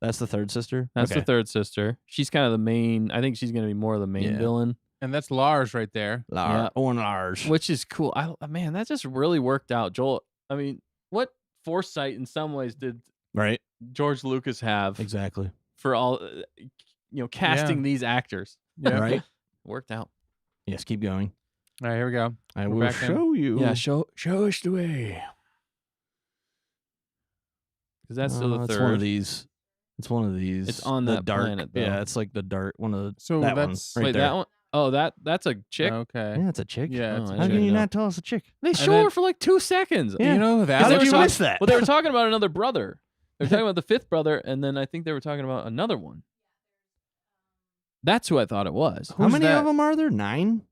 That's the third sister. That's Okay. the third sister. She's kind of the main. I think she's gonna be more of the main Yeah. villain, And that's Lars right there. Lar- Owen Lars. which is cool. Man, that just really worked out. Joel, I mean, what foresight in some ways did Right. George Lucas have Exactly. for all casting these actors? Yeah. Right. Worked out. Yes. Keep going. All right, here we go. I We're will back in. show you. Yeah, show us the way. Because that's still the It's third. one of these. It's one of these. It's on the that dark. planet, though. Yeah, it's like the dark one of the. So that that's one right Wait, there. that one? Oh, that's a chick. Okay. Yeah, it's a chick. Yeah. Oh, it's I a How didn't can chick. you know. not tell us a chick? They show then- her for like 2 seconds. Yeah. You know who that How They did were you talking- miss that? Well, they were talking about another brother. They were talking about the fifth brother, and then I think they were talking about another one. That's who I thought it was. How Who's many that? of them are there? 9.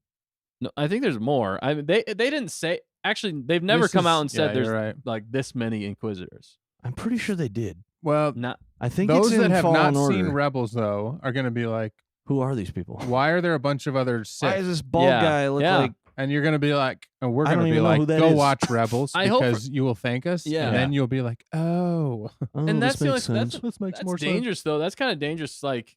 No, I think there's more. I mean, they didn't say. Actually, they've never This come out is- and said yeah, there's you're right. like this many Inquisitors. I'm pretty sure they did. Well, Not. I think those it's in that have Fallen not Order. seen Rebels though are going to be like, Who are these people? why are there a bunch of other Why Sith? does this bald Yeah, guy look yeah. like? And you're going to be like, and we're I going don't to be even know like, who that go is. watch Rebels I hope because you will thank us. Yeah. And then you'll be like, oh. Oh, And this that's the only- makes sense. This makes That's more dangerous, though. That's kind of dangerous. Like,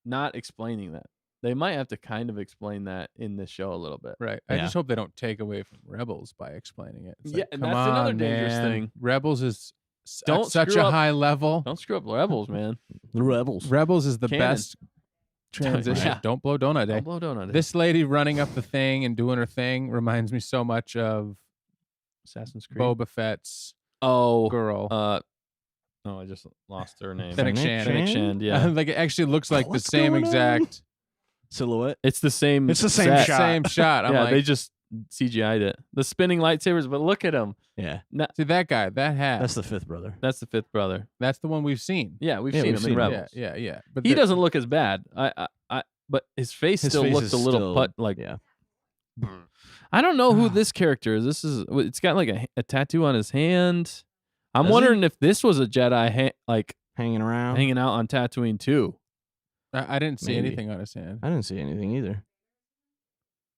not explaining that. They might have to kind of explain that in this show a little bit. Right. I Yeah. just hope they don't take away from Rebels by explaining it. It's Yeah, like, and come that's another on, dangerous man. thing. Rebels is Don't at such screw a up- high level. Don't screw up Rebels, man. The rebels. Rebels is the Canon. best transition. Yeah. Don't blow donut day. Don't blow donut. This lady running up the thing and doing her thing reminds me so much of Assassin's Creed. Boba Fett's Oh, girl. no, I just lost her name. Fennec Shand. Fennec Shand, yeah. Like it actually looks like the What's same going on? exact Silhouette. It's the same. It's the same set. shot. same shot. I'm Yeah, like, they just CGI'd it. The spinning lightsabers, but look at him. Yeah, see that guy, that hat. that's the fifth brother. That's the fifth brother. That's the one we've seen. Yeah, we've Yeah, seen we've him in seen him. Rebels. Yeah. But He doesn't look as bad. But his face His still face looked is a little still- put like. Yeah, I don't know who this character is. This is. It's got like a tattoo on his hand. I'm Does he? wondering if this was a Jedi like hanging around. hanging out on Tatooine too. I didn't see Maybe. anything on his hand. I didn't see anything either.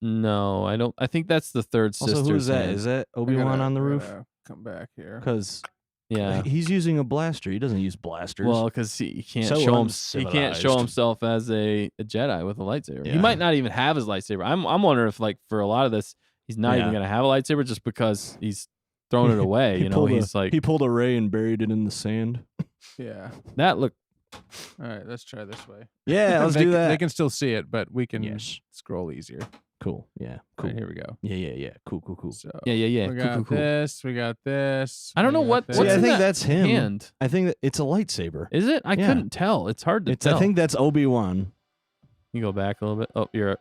No, I don't. I think that's the third sister. Also, who's that? Is that Obi-Wan on the roof? Come back here. Because Yeah. he's using a blaster. He doesn't use blasters. Well, because he can't So show him. He can't show uncivilized. himself as a Jedi with a lightsaber. He Yeah. might not even have his lightsaber. I'm wondering if like for a lot of this, he's not even Yeah. gonna have a lightsaber just because he's throwing it away. He You know, pulled he's like he pulled a ray and buried it in the sand. Yeah. that. Look, All right, let's try this way. Yeah, let's They do can- that. They can still see it, but we can Yes. scroll easier. Cool. Yeah. Cool. Cool. Right, here we go. Yeah. Cool. So yeah. we Cool, got cool, cool. this. We got this. I don't know we got what- this. See, what's I in think that that's him. hand. I think that it's a lightsaber. Is it? I Yeah. couldn't tell. It's hard to It's. tell. I think that's Obi-Wan. You go back a little bit. Oh, you're. I'm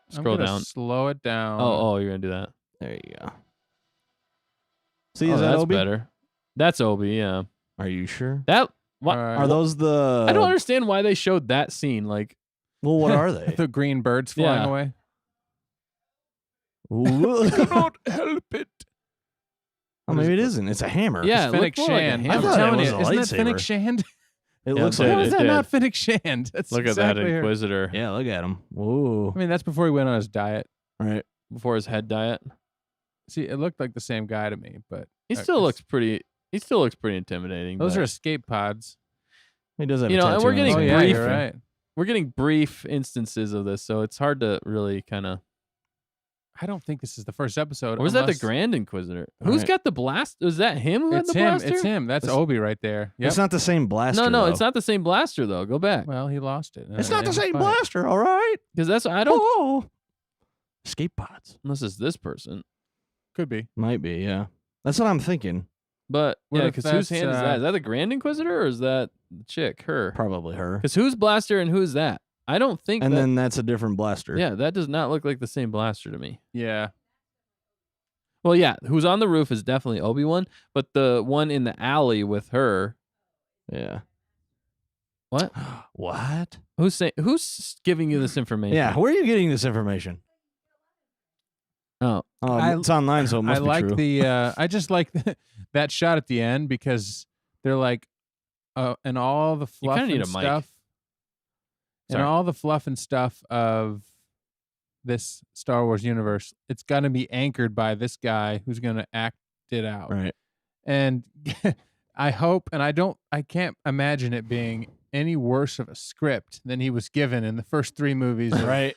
Scroll gonna down. Slow it down. Oh, you're gonna do that. There you go. See, Oh, is that that's Obi? better. That's Obi. Yeah. Are you sure? That. What? All right. Are those the? I don't understand why they showed that scene. Like, Well, what are they? the green birds flying Yeah. away? Ooh. help it. Oh, maybe it isn't. It's a hammer. Yeah, it Fennec looked more like a Shand. hammer. I'm I thought telling it you, was a isn't that Fennec lightsaber. Shand? It Yeah, looks but like How it is that did. not Fennec Shand? That's Look exactly at that her. Inquisitor Yeah, look at him. Whoa. I mean, that's before he went on his diet. Right. before his head diet. See, it looked like the same guy to me, but He still looks pretty. He still looks pretty intimidating. Those but, are escape pods. He does have You a know, and tattoo we're on getting his Oh hand. yeah, brief. you're right. we're getting brief instances of this, so it's hard to really kind of. I don't think this is the first episode. Or was that the unless- Grand Inquisitor? Who's Right. got the blast? Was that him who had It's the him. blaster? It's him. That's It's- Obi right there. Yep. It's not the same blaster. No, though. it's not the same blaster though. Go back Well, he lost it. It's in not the the same fight. blaster. All right. because that's I don't Oh. Escape pods. unless it's this person. Could be. Might be. Yeah. That's what I'm thinking. But What yeah, if because whose that's, hand is that? Is that the Grand Inquisitor or is that the chick? Her? Probably her. Because whose blaster and who's that? I don't think. And that, then that's a different blaster. yeah, that does not look like the same blaster to me. Yeah. Well, yeah, who's on the roof is definitely Obi-Wan, but the one in the alley with her, Yeah. what? What? Who's giving you this information? Yeah. Where are you getting this information? Oh, It's online, so it must I be like true. the. I just like that shot at the end because they're like, and all the You fluff kinda need and a mic. stuff, and Sorry. all the fluff and stuff of this Star Wars universe. It's gonna be anchored by this guy who's gonna act it out. Right. And I hope, and I can't imagine it being any worse of a script than he was given in the first 3 movies. of- Right.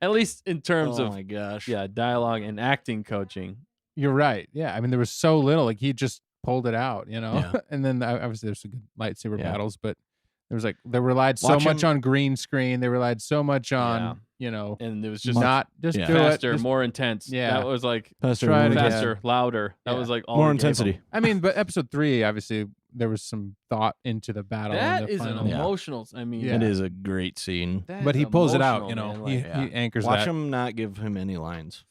at least in terms Oh of my gosh. dialogue and acting coaching. You're right. Yeah. I mean, there was so little. Like he just pulled it out, you know. Yeah. And then obviously there's some good lightsaber Yeah. battles, but there was like they relied so Watch much him- on green screen. They relied so much on Yeah. you know And it was just not just Yeah. do it. faster, just- more intense. Yeah. That was like Faster, Try it more again. intense. faster, louder. That Yeah. was like all More we gave 'em. intensity. I mean, but episode 3, obviously there was some thought into the battle. and That the is an final. Yeah. emotional. I mean, Yeah. It is a great scene. that But is he pulls it out. emotional, You know, man. he, Like, he anchors Watch that. him not give him any lines.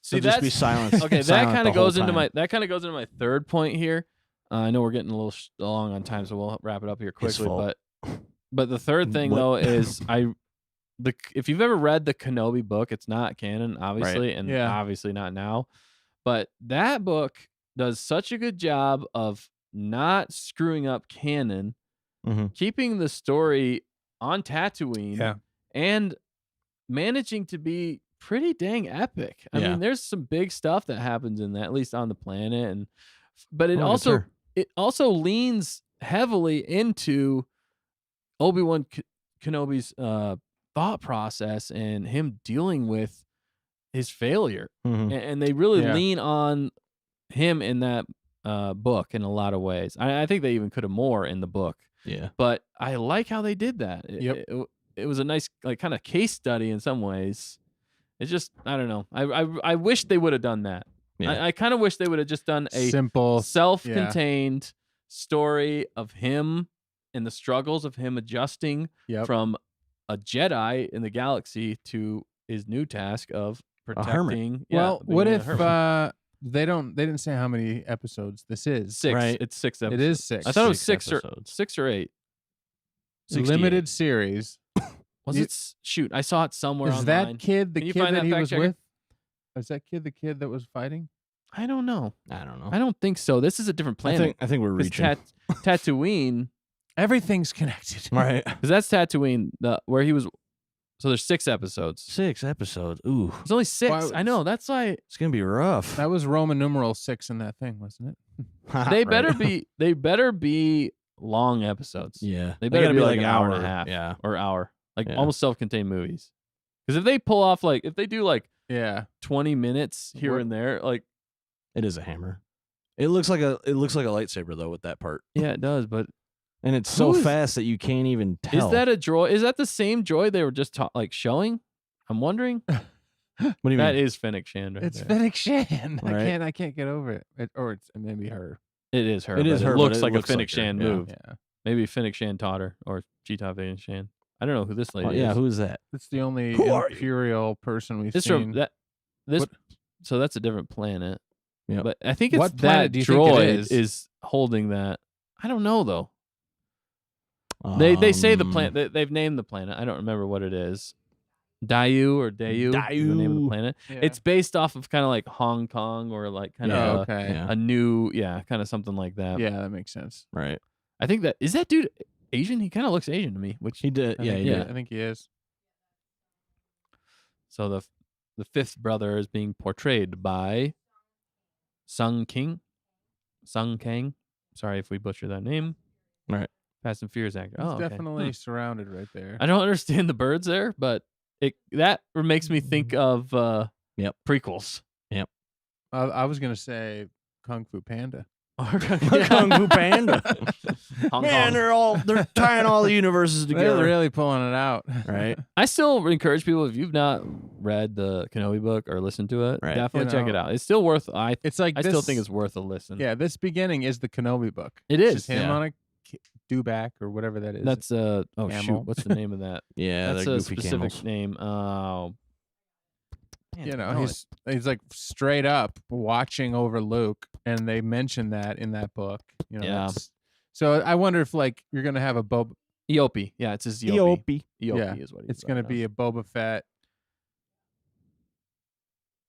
see, He'll just be that's silent. okay. That silent kind the of goes whole into time. my third point here. I know we're getting a little long on time, so we'll wrap it up here His quickly. fault. But the third thing What? though is if you've ever read the Kenobi book, it's not canon, obviously, and Yeah. obviously not now. But that book does such a good job of not screwing up canon, Mhm. keeping the story on Tatooine, Yeah. and managing to be pretty dang epic. I Yeah. mean, there's some big stuff that happens in that, at least on the planet, but it Oh, also sure. it also leans heavily into Obi-Wan Kenobi's thought process and him dealing with his failure, Mhm. and they really Yeah. lean on him in that book in a lot of ways. I think they even could have more in the book. Yeah. But I like how they did that. It was a nice like kind of case study in some ways. It's just I don't know. I wish they would have done that. Yeah. I kind of wish they would have just done a Simple. self-contained story of him and the struggles of him adjusting Yep. from a Jedi in the galaxy to his new task of hermit. protecting. Well, being what a if hermit. they didn't say how many episodes this is? 6? right. It's 6 episodes. It is 6. I thought it was 6 6 or episodes. 6 or 8. 68. Limited series. Was You- it? Shoot, I saw it somewhere Is online. that kid the Can you kid find that that he fact was checker? with? Is that kid the kid that was fighting? I don't know. I don't know. I don't think so. This is a different I planet. think we're 'Cause reaching. Tatooine, Everything's connected. Right. because that's Tatooine, where he was. So there's 6 episodes. 6 episodes. Ooh, There's only 6. Wow, I know. That's why it's gonna be rough. That was Roman numeral 6 in that thing, wasn't it? they Right. better be. They better be long episodes. Yeah. They better gotta be like an hour and a half. Yeah. Or hour, like Yeah. almost self-contained movies. Because if they pull off if they do Yeah. 20 minutes here What- and there, It is a hammer. It looks like a lightsaber though with that part, yeah, it does. But and it's so Who is- fast that you can't even tell. is that a droid? Is that the same droid they were just showing? I'm wondering. What do you That mean? is Fennec Shand. Right It's there. Fennec Shand. Right. I can't get over it. Or it's maybe her. It is her. It is but her, It but looks it like looks a Fennec like her, Shand yeah. move. Yeah. Maybe Fennec Shand taught her, or she taught Fennec Shand. I don't know who this lady Oh, yeah. is. Who is that? It's the only Who are you? imperial person we've This seen. from that. This. What- So that's a different planet. Yep. But I think it's What planet that do you think it droid is? holding that. I don't know though. They say the Um, planet. They've named the planet. I don't remember what it is. Dayu or Dayu is the name of the planet. Yeah. It's based off of kind of like Hong Kong or like kind Yeah, of okay. Yeah. a new, kind of something like that. Yeah, that makes sense. Right. I think is that dude Asian? He kind of looks Asian to me, which He did. Yeah, he yeah. did. I think he is. so the fifth brother is being portrayed by Sung Kang. Sorry if we butcher that name. Right. Fast and Furious actor. He's Oh, okay. definitely surrounded right there. I don't understand the birds there, but that makes me think of prequels. I was gonna say Kung Fu Panda. Kung Fu Panda. Hong Man, Kong. they're tying all the universes They're together. really pulling it out. Right. I still encourage people, if you've not read the Kenobi book or listened to it, Right. definitely check it out. It's still worth. It's like I still think it's worth a listen. Yeah, this beginning is the Kenobi book. It It's is. just him yeah. on a dewback or whatever that is. That's oh Camel. shoot, what's the name of that? Yeah, That's they're a goofy specific camels. name. Oh, man, you know, I know he's like straight up watching over Luke, and they mention that in that book. You know, Yeah. So I wonder if like you're gonna have a Eope. Yeah, it's his Eope. Eope Yeah, is what he's it's gonna be a Boba Fett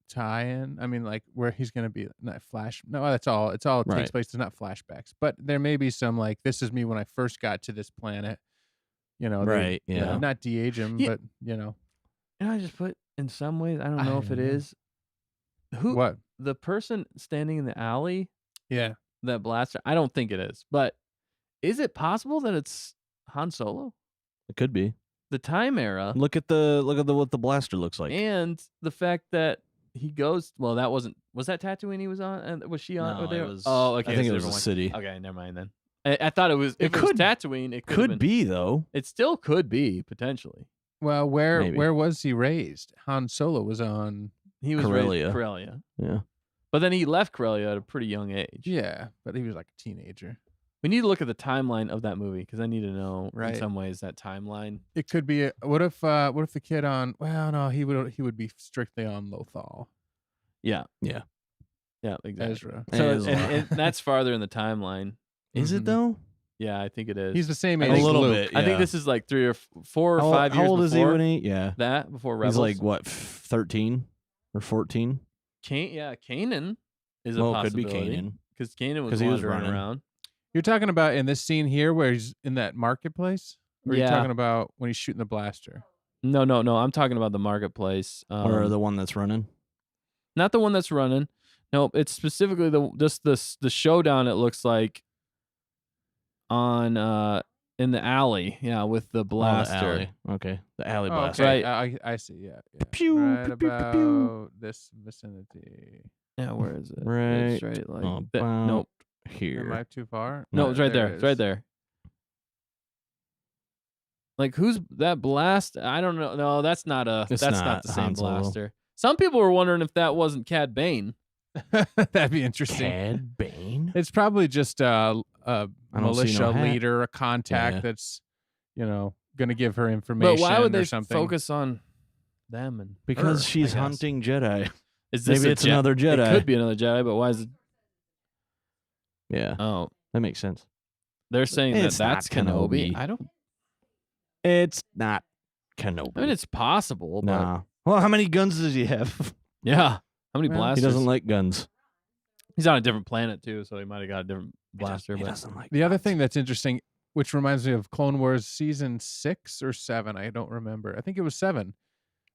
tie-in. I mean, like where he's gonna be not flash. No, that's all. It's all takes Right. place. It's not flashbacks, but there may be some like this is me when I first got to this planet. You know, Right, yeah. not de-age him, Yeah. but you know And I just put in some ways. I don't I know if it don't know. is. Who what? the person standing in the alley Yeah, that blaster? I don't think it is. But is it possible that it's Han Solo? It could be. The time era. Look at what the blaster looks like. And the fact that he goes, well, that was that Tatooine he was on? And was she on? No, or they it were- was- oh, okay. I think it a was different a one. city. Okay, never mind then. I thought it was. If it was could- Tatooine, it Could be though. It still could be potentially. well, where Maybe. was he raised? Han Solo was on. He was Corellia. raised Corellia, Yeah. but then he left Corellia at a pretty young age. Yeah, but he was like a teenager. We need to look at the timeline of that movie because I need to know Right. in some ways that timeline. It could be. What if the kid on? Well, no, he would be strictly on Lothal. Yeah. Yeah. Yeah. Exactly. Ezra. It So is a lot. and that's farther in the timeline. Is Mhm. it though? Yeah, I think it is. He's the same I age. think- as a little Luke. bit. I think yeah. this is like 3 or 4 or How- 5 years How old is he before when he? Yeah. that. Before Rebels. He's like what, 13 or 14? Kanan is a Well, it could be possibility Kanan. because Kanan was 'Cause he was wandering running. around. You're talking about in this scene here where he's in that marketplace? Or are you Yeah. talking about when he's shooting the blaster? No. I'm talking about the marketplace. Or the one that's running? Not the one that's running. Nope, it's specifically the showdown. It looks like on in the alley, yeah, with the Oh, the blaster. alley. Okay. The alley Oh, blaster. okay. Right. I see. Yeah. Pew, right pew, pew, pew, about pew. this vicinity. Yeah, where is it? Right It's right like that. about Nope. Here. Am I too far? No, it's right there. it It's right is. there. Like who's that blast? I don't know. No, that's not It's that's not not the same Han Solo. blaster. Some people were wondering if that wasn't Cad Bane. That'd be interesting. Cad Bane? It's probably just a don't see militia no hat. leader, a contact Yeah. that's, going to give her information. But why would or they something. focus on them and Because her, I she's guess? hunting Jedi. Is this Maybe a it's another Jedi. It could be another Jedi, but why is it? Yeah. Oh, That makes sense. they're saying It's not that's Kenobi. Kenobi. I don't. It's not Kenobi. I mean, it's possible, but Nah. Well, how many guns does he have? yeah. How many Well, blasters? He doesn't like guns. He's on a different planet too, so he might have got a different He does- blaster. He But doesn't like The other guns. thing that's interesting, which reminds me of Clone Wars season 6 or 7, I don't remember. I think it was 7,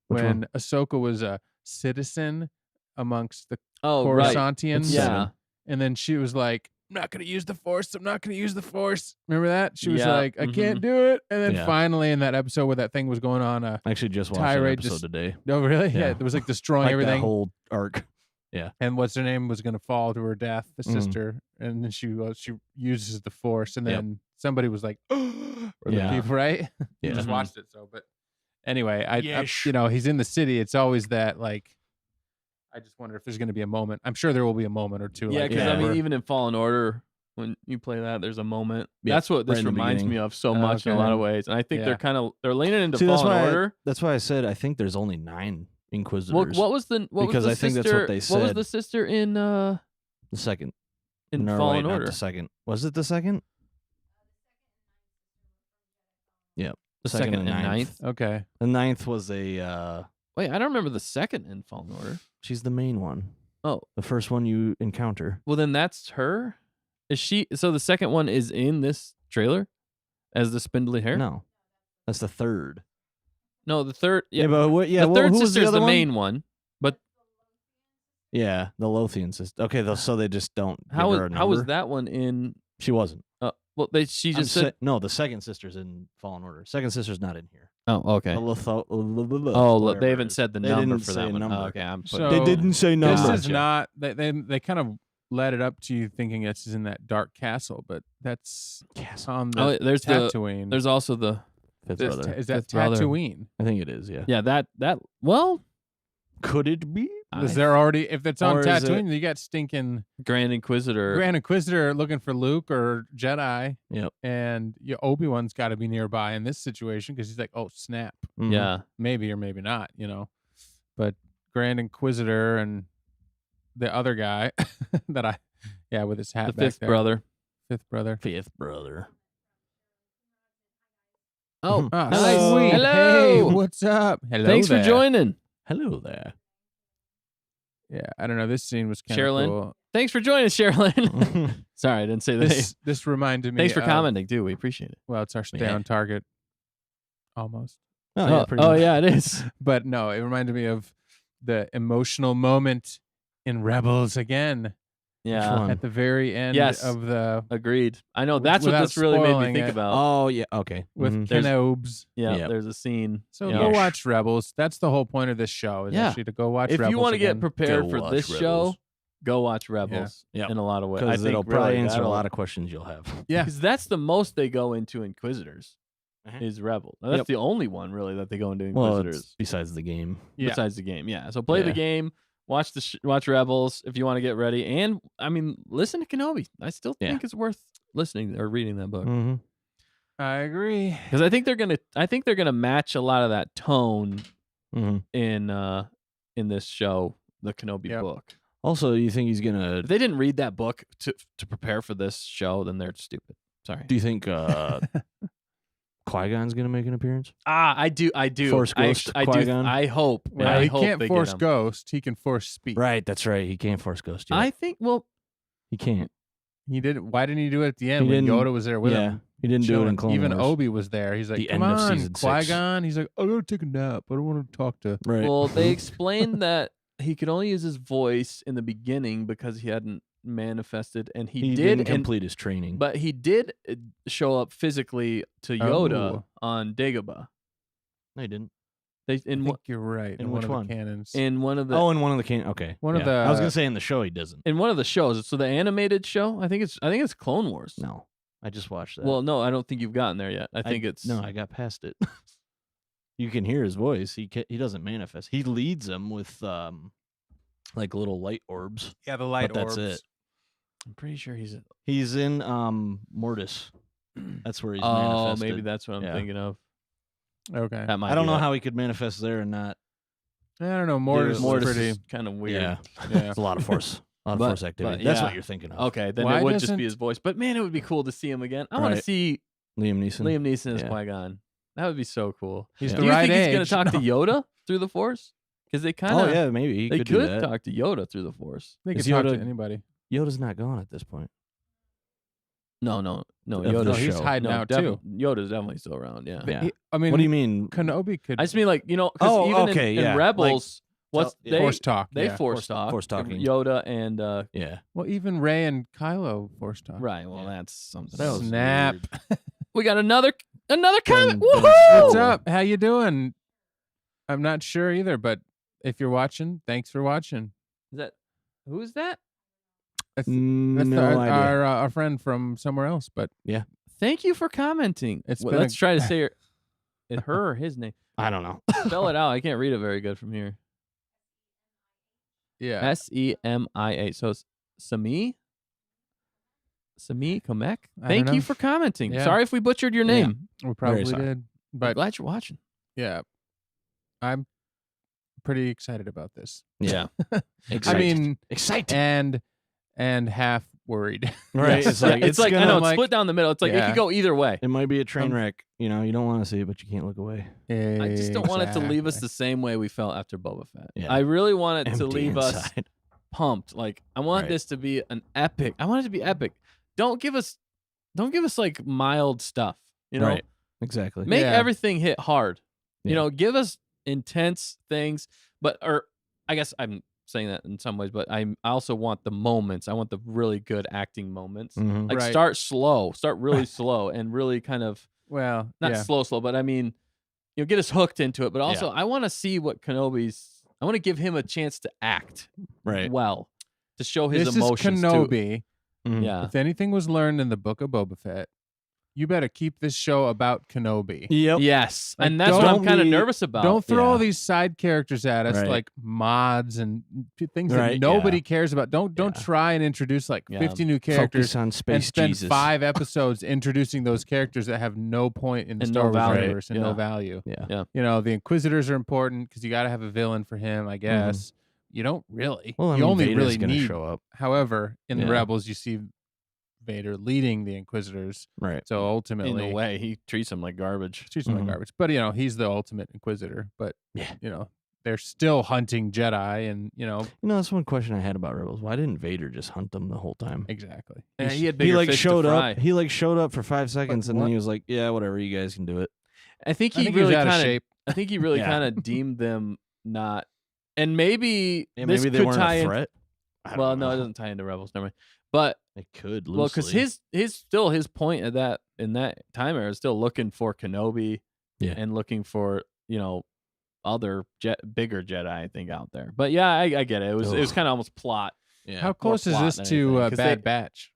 Which when one? Ahsoka was a citizen amongst the oh, right. Coruscantians. Yeah. And then she was like, I'm not going to use the Force. I'm not going to use the Force. Remember that? She was Yeah, like, I can't do it. And then Yeah. finally in that episode where that thing was going on, I actually just watched an tirade episode just- today. oh, really? Yeah. Yeah. It was like destroying Like everything. that whole arc. And what's her name was going to fall to her death, the Mhm. sister, and then she uses the Force, and Yep. then somebody was like, or the Yeah. people, right? Yeah. You just Mhm. watched it, so but anyway, I Yes. he's in the city. It's always that like. I just wonder if there's going to be a moment. I'm sure there will be a moment or two. Yeah, like because that I mean, where- even in Fallen Order, when you play that, there's a moment. Yeah, That's what this right in the reminds me beginning. of so Oh, much in a okay. lot of ways, and I think Yeah. they're leaning into See, that's Fallen why. Order. That's why I said I think there's only 9 Inquisitors. What was the Because was I the think that's sister, what they What was said. the sister in The second. No, Fallen wait, not Order? the second. Was it the second? Yep. The second and ninth. Okay. The 9th was a. Wait, I don't remember the second in Fallen Order. She's the main one. Oh, The first one you encounter. well then that's her. Is she? So the second one is in this trailer as the spindly hair. No, that's the third. No, the third. Yeah, but what? Yeah, the third who was sister is other the one? main one. But Yeah, the Lothian sister. Okay, so they just don't. how give her was a how was number? that one in? She wasn't. Well, she I'm just said. no, the second sister's in Fallen Order. Second sister's not in here. Oh, okay. The Oh, whatever they it haven't is. said the They number didn't for say that a one. number. Oh, okay, I'm So- putting. They didn't say This number. is not. They kind of led it up to you thinking this is in that dark castle, but that's on the Oh, there's Tatooine. there's also the Fifth This- brother. is that Fifth brother. Tatooine? I think it is. Yeah. yeah that well Could it be? Is there already? If it's on Or is Tatooine, you got stinking Grand Inquisitor. Grand Inquisitor looking for Luke or Jedi, Yep. and Obi-Wan's got to be nearby in this situation because he's like, oh snap, Mhm. Yeah, maybe or maybe not, But Grand Inquisitor and the other guy that with his hat the back fifth there. brother. Fifth brother. Fifth brother. Oh, Ah, nice. sweet. Hello. Hey, what's up? Hello. Thanks for there. joining. Hello there. Yeah, I don't know. This scene was kind of Sherilyn? cool. Thanks for joining, Sherilyn. Sorry, I didn't say the name. This reminded me. Thanks for of- commenting, too. We appreciate it. Well, it's our stay Yeah. on target, almost. Oh, yeah, pretty much. Yeah, it is. But no, it reminded me of the emotional moment in Rebels again Yeah, one? at the very end Yes. of the agreed. I know that's what Without this really made me spoiling think it. about. Oh, yeah. Okay. with Mhm. There's- Kenobes. Yeah, Yep. there's a scene. So yeah. go watch Rebels. That's the whole point of this show. Is Yeah. actually to go watch If Rebels. you want to get again. prepared Go for watch this show, Rebels. go watch Rebels. Yep. In a lot of ways. I Because think it'll probably really answer a that'll- lot of questions you'll have. Yeah. Because that's the most they go into Inquisitors Uh-huh. is Rebel. Now, that's Yep. the only one really that they go into Well, Inquisitors it's besides the game. Yeah. besides the game. Yeah. So play the Yeah. game, watch watch Rebels if you want to get ready, and I mean listen to Kenobi. I still Yeah. think it's worth listening or reading that book Mm-hmm. I agree. because I think they're gonna match a lot of that tone Mm-hmm. in this show, the Kenobi Yep. book. Also, you think he's gonna? If they didn't read that book to prepare for this show, then they're stupid. Sorry. Do you think Qui-Gon's gonna make an appearance? I do. Force I Ghost I do. Qui-Gon? I hope. Well, I he hope can't they force get him. Ghost. He can force speed. Right. That's right. He can't Force Ghost yet. I think. Well, He can't. He didn't. Why didn't he do it at the end He when didn't- Yoda was there with yeah, him? he didn't do it in chilling? Clone Even Wars. Obi was there. He's like, The "Come end of on, season 6. Qui-Gon." He's like, "I gotta take a nap. I don't want to talk to." Right. well, they explained that he could only use his voice in the beginning because he hadn't manifested, and he did, didn't and, complete his training. but he did show up physically to Yoda Oh. on Dagobah. no, he didn't. They I in think you're right. in one which of one? the canons. in one of the Oh, in one of the can. Okay. One of yeah. the- I was gonna say in the show he doesn't. in one of the shows. So the animated show, I think it's Clone Wars. No, I just watched that. Well, no, I don't think you've gotten there yet. I think it's no. I got past it. You can hear his voice. He doesn't manifest. He leads them with like little light orbs. Yeah, the light But that's orbs. it. I'm pretty sure he's. He's in Mortis. That's where he's Oh, manifested. maybe that's what I'm Yeah. thinking of. Okay. That might. I don't be know that. how he could manifest there and not. I don't know. Mortis Mortis is pretty. is kind of weird. Yeah, Yeah. it's a lot of force. A lot of But- force activity. but That's yeah. what you're thinking of. Okay, then Why it would just doesn't- be his voice. But man, it would be cool to see him again. I want to Right. see Liam Neeson. Liam Neeson as Yeah. Qui-Gon. That would be so cool. He's Yeah. the Do you right think he's age. going to talk to No. Yoda through the Force? Because they kind of Oh yeah, maybe he they could could do that. talk to Yoda through the Force. They could Is talk to Yoda- anybody. Yoda's not gone at this point. No. Of Yoda. the he's show. hiding out too. Yoda's definitely still around. Yeah. Yeah. I mean, What do you mean? Kenobi could I just mean like because Oh, even okay, in yeah. Rebels, what's yeah. they force talk. they yeah. force talk. force talking. Yoda and Yeah. Well, even Rey and Kylo force talk. right. Well, Yeah. that's something. That was Snap. weird. We got another comment. Dun, dun, Woohoo! What's up? How you doing? I'm not sure either, but if you're watching, thanks for watching. Is that who's that? That's No our, idea. our friend from somewhere else, but Thank you for commenting. It's Well, been let's a- try to say her or his name. I don't know. Spell it out. I can't read it very good from here. yeah. Semia. So it's Sami Komek. I Thank don't you know. for commenting. Yeah. Sorry if we butchered your name. We probably sorry. did. I'm But glad you're watching. yeah, I'm pretty excited about this. Yeah. I mean, excited. and half worried. Right. Yes. It's like I gonna, know it's like- split down the middle. It's like it Yeah. could go either way. it might be a train wreck. You know, you don't want to see it, but you can't look away. I just don't want it to leave us Exactly. the same way we felt after Boba Fett. Yeah. I really want it to Empty leave us inside. pumped. Like I want Right. this to be an epic. I want it to be epic. Don't give us like mild stuff. You know, Right. Exactly. make Yeah. everything hit hard. You Yeah. know, give us intense things. Or I guess I'm saying that in some ways, but I also want the moments. I want the really good acting moments. Mhm. Like Right. start really slow and really kind of Well, not yeah. slow, but I mean, get us hooked into it. But also, I want to see what Kenobi's. I want to give him a chance to act Right. well, to show his This emotions. is Kenobi. Mhm. Yeah, If anything was learned in the book of Boba Fett, you better keep this show about Kenobi. Yep. yes, Like, and that's what I'm don't kind of be- nervous about. Don't throw all Yeah. these side characters at us Right. like mods and things that Right, nobody yeah. cares about. Don't Yeah. try and introduce like Yeah. 50 new characters Focus on and space spend Jesus. 5 episodes introducing those characters that have no point in the And Star no Wars value. universe and no Yeah. value. Yeah. You know, the Inquisitors are important because you got to have a villain for him, I guess. You don't really. Well, I you mean, only Vader's really gonna need. show up. However, in the Yeah. Rebels, you see Vader leading the Inquisitors. Right. So ultimately, in a way, he treats him like garbage. treats them like Mhm. garbage. But he's the ultimate Inquisitor. But Yeah. they're still hunting Jedi, and You know, that's one question I had about Rebels. Why didn't Vader just hunt them the whole time? exactly. Yeah, he had He bigger like fish showed to fry. up. He like showed up for 5 seconds, and then what? he was like, "Yeah, whatever. You guys can do it." I think I he think he was really out of kind of. shape. I think he really Yeah. kind of deemed them not. And maybe Yeah, this maybe they could weren't tie a in. threat. I don't Well, no, know. it doesn't tie into Rebels. Never mind. But It could. well, because loosely. his point at that in that time era is still looking for Kenobi, Yeah. and looking for other bigger Jedi, I think, out there. But yeah, I get it. It was Ugh. kind of almost plot. Yeah. How close is plot this than to anything, 'cause Bad they- Batch?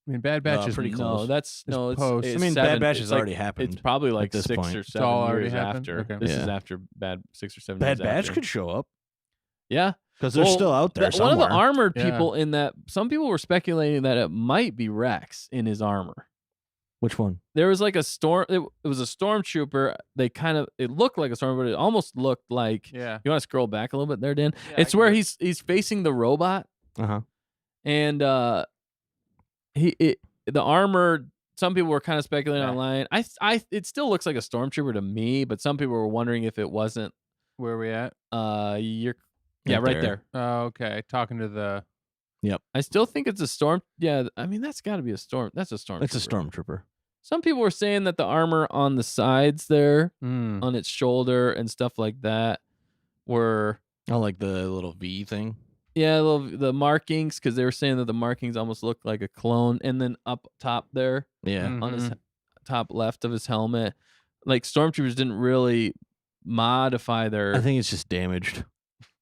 I mean, Bad Batch is pretty No, close. that's It's no. It's, post. it's I mean, seven, Bad Batch it's has like- already happened. It's probably like this 6 point. or It's 7 all already years happened? after. Okay. This is Yeah. after 6 or 7 Bad years Batch after. could show up Yeah. because they're Well, still out there. One of the somewhere. armored Yeah. people in that, some people were speculating that it might be Rex in his armor. Which one? There was like a storm. It was a stormtrooper. It looked like a storm, but it almost looked like. Yeah. You want to scroll back a little bit there, Dan? It's where he's facing the robot, Uh huh. and the armor. Some people were kind of speculating Yeah. online. It still looks like a stormtrooper to me, but some people were wondering if it wasn't. Where are we at? Right Right there. there. Oh, okay. Talking to the. I still think it's a storm. Yeah, I mean that's got to be a storm. That's a storm. It's a stormtrooper. Some people were saying that the armor on the sides there, Mm. on its shoulder and stuff like that, were Oh, like the little V thing. the markings, because they were saying that the markings almost looked like a clone, and then up top there Yeah. on his Mhm. top left of his helmet, like stormtroopers didn't really modify their. I think it's just damaged.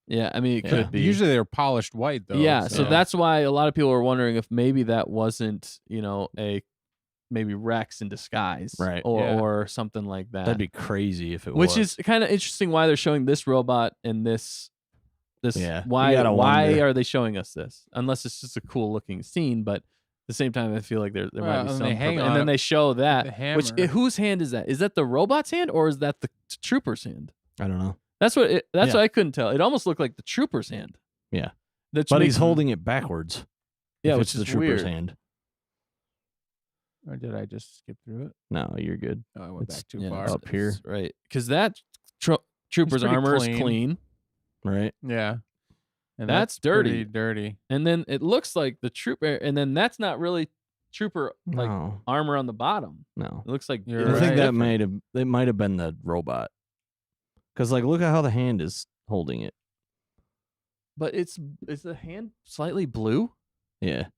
Yeah, I mean it Yeah. could be. Usually they're polished white though. Yeah, so Yeah. that's why a lot of people were wondering if maybe that wasn't, maybe Rex in disguise, Right. Or Yeah. or something like that. That'd be crazy if it Which was. is kind of interesting why they're showing this robot and this. Yeah, you Why gotta wonder. are they showing us this? Unless it's just a cool looking scene, but at the same time I feel like there might Well, be and some they hang purpose. on And then it- they show that, the which hammer. whose hand is that? Is that the robot's hand or is that the trooper's hand? I don't know. That's Yeah. what I couldn't tell. It almost looked like the trooper's hand. Yeah. That But makes- he's holding it backwards. Yeah, if which it's the is trooper's weird. hand. Or did I just skip through it? No, you're good. Oh, I went It's- back too Yeah, far. it's- Up here. it's right? Because that trooper's pretty armor clean. is clean, Right. Yeah. And That's pretty dirty. dirty. and then it looks like the trooper, and then that's not really trooper like No. armor on the bottom. No. It looks like You're it I looks think that different. might have been the robot. Because like, look at how the hand is holding it. But is the hand slightly blue? Yeah.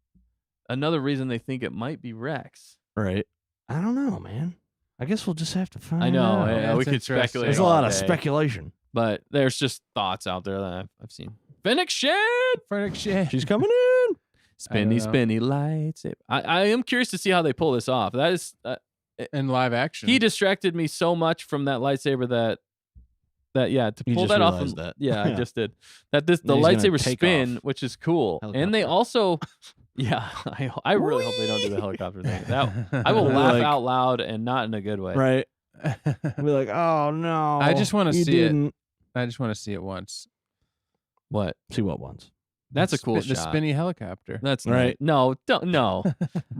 Another reason they think it might be Rex. Right. I don't know, man. I guess we'll just have to find I know. out. Yeah, we That's could interesting. speculate. There's a all lot of day, speculation. but there's just thoughts out there that I've seen. Fennec Shan, Fennec Shand. She's coming in. spinny, know. spinny lights. I am curious to see how they pull this off. That is, in live action. he distracted me so much from that lightsaber that to You pull just that off. realized that. Yeah, I Yeah. just did. That the He's gonna lightsaber take spin, off. which is cool, and they Helicopter. also, yeah, I really hope they don't do the helicopter thing. That I will They're laugh like- out loud and not in a good way. Right. Be like, oh no. I just wanna you see it. didn't. I just want to see it once. What? See what once. That's a cool The shot. spinny helicopter. That's Right. No, don't no.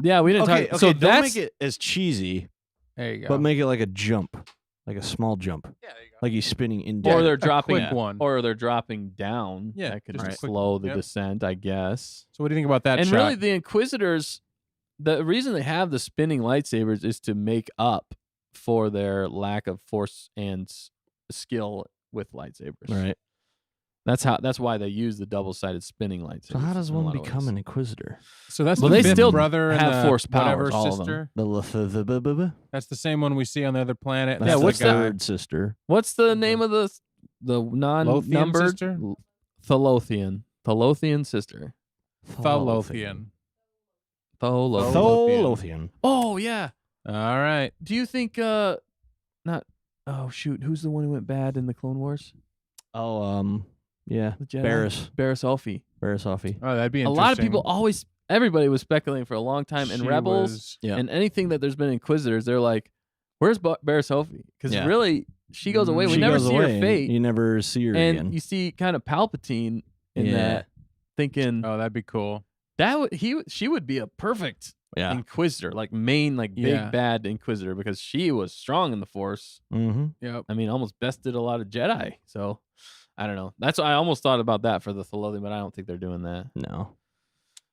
Yeah, we didn't Okay, talk. okay, So don't that's make it as cheesy, There you go. but make it like a jump, like a small jump, yeah, there you go. like he's spinning in. or Yeah, they're a dropping quick one. or they're dropping down. Yeah, that could just a quick slow one. the Yep. descent, I guess. So what do you think about that And shot? really, the Inquisitors, the reason they have the spinning lightsabers is to make up for their lack of force and skill with lightsabers. Right. That's why they use the double-sided spinning lightsabers. So how does in a one lot of become ways. an Inquisitor? So that's Well, the they fifth still brother and have the force whatever powers, all of them. sister. The That's the same one we see on the other planet. That's Yeah, the what's that? third sister. What's the name of the non-numbered sister? Thalothian sister? Thalothian. Thalothian. Thalothian. Oh yeah. All right. Do you think not? Oh shoot, who's the one who went bad in the Clone Wars? Oh, yeah. The Jedi. Barriss Offee. Offee. Oh, that'd be A interesting. lot of people everybody was speculating for a long time, and She Rebels was- Yeah. and anything that there's been Inquisitors, they're like, "Where's Barriss Offee?" Because Yeah. really, she goes away. We She never goes see away, her and fate, You never see her and again. you see kind of Palpatine in Yeah. that, thinking Oh, that'd be cool. she would be a perfect Yeah. Inquisitor, like main, like big Yeah. bad Inquisitor, because she was strong in the Force. Mm-hmm. Yep. I mean, almost bested a lot of Jedi. So I don't know. That's I almost thought about that for the Thalothian, but I don't think they're doing that. No.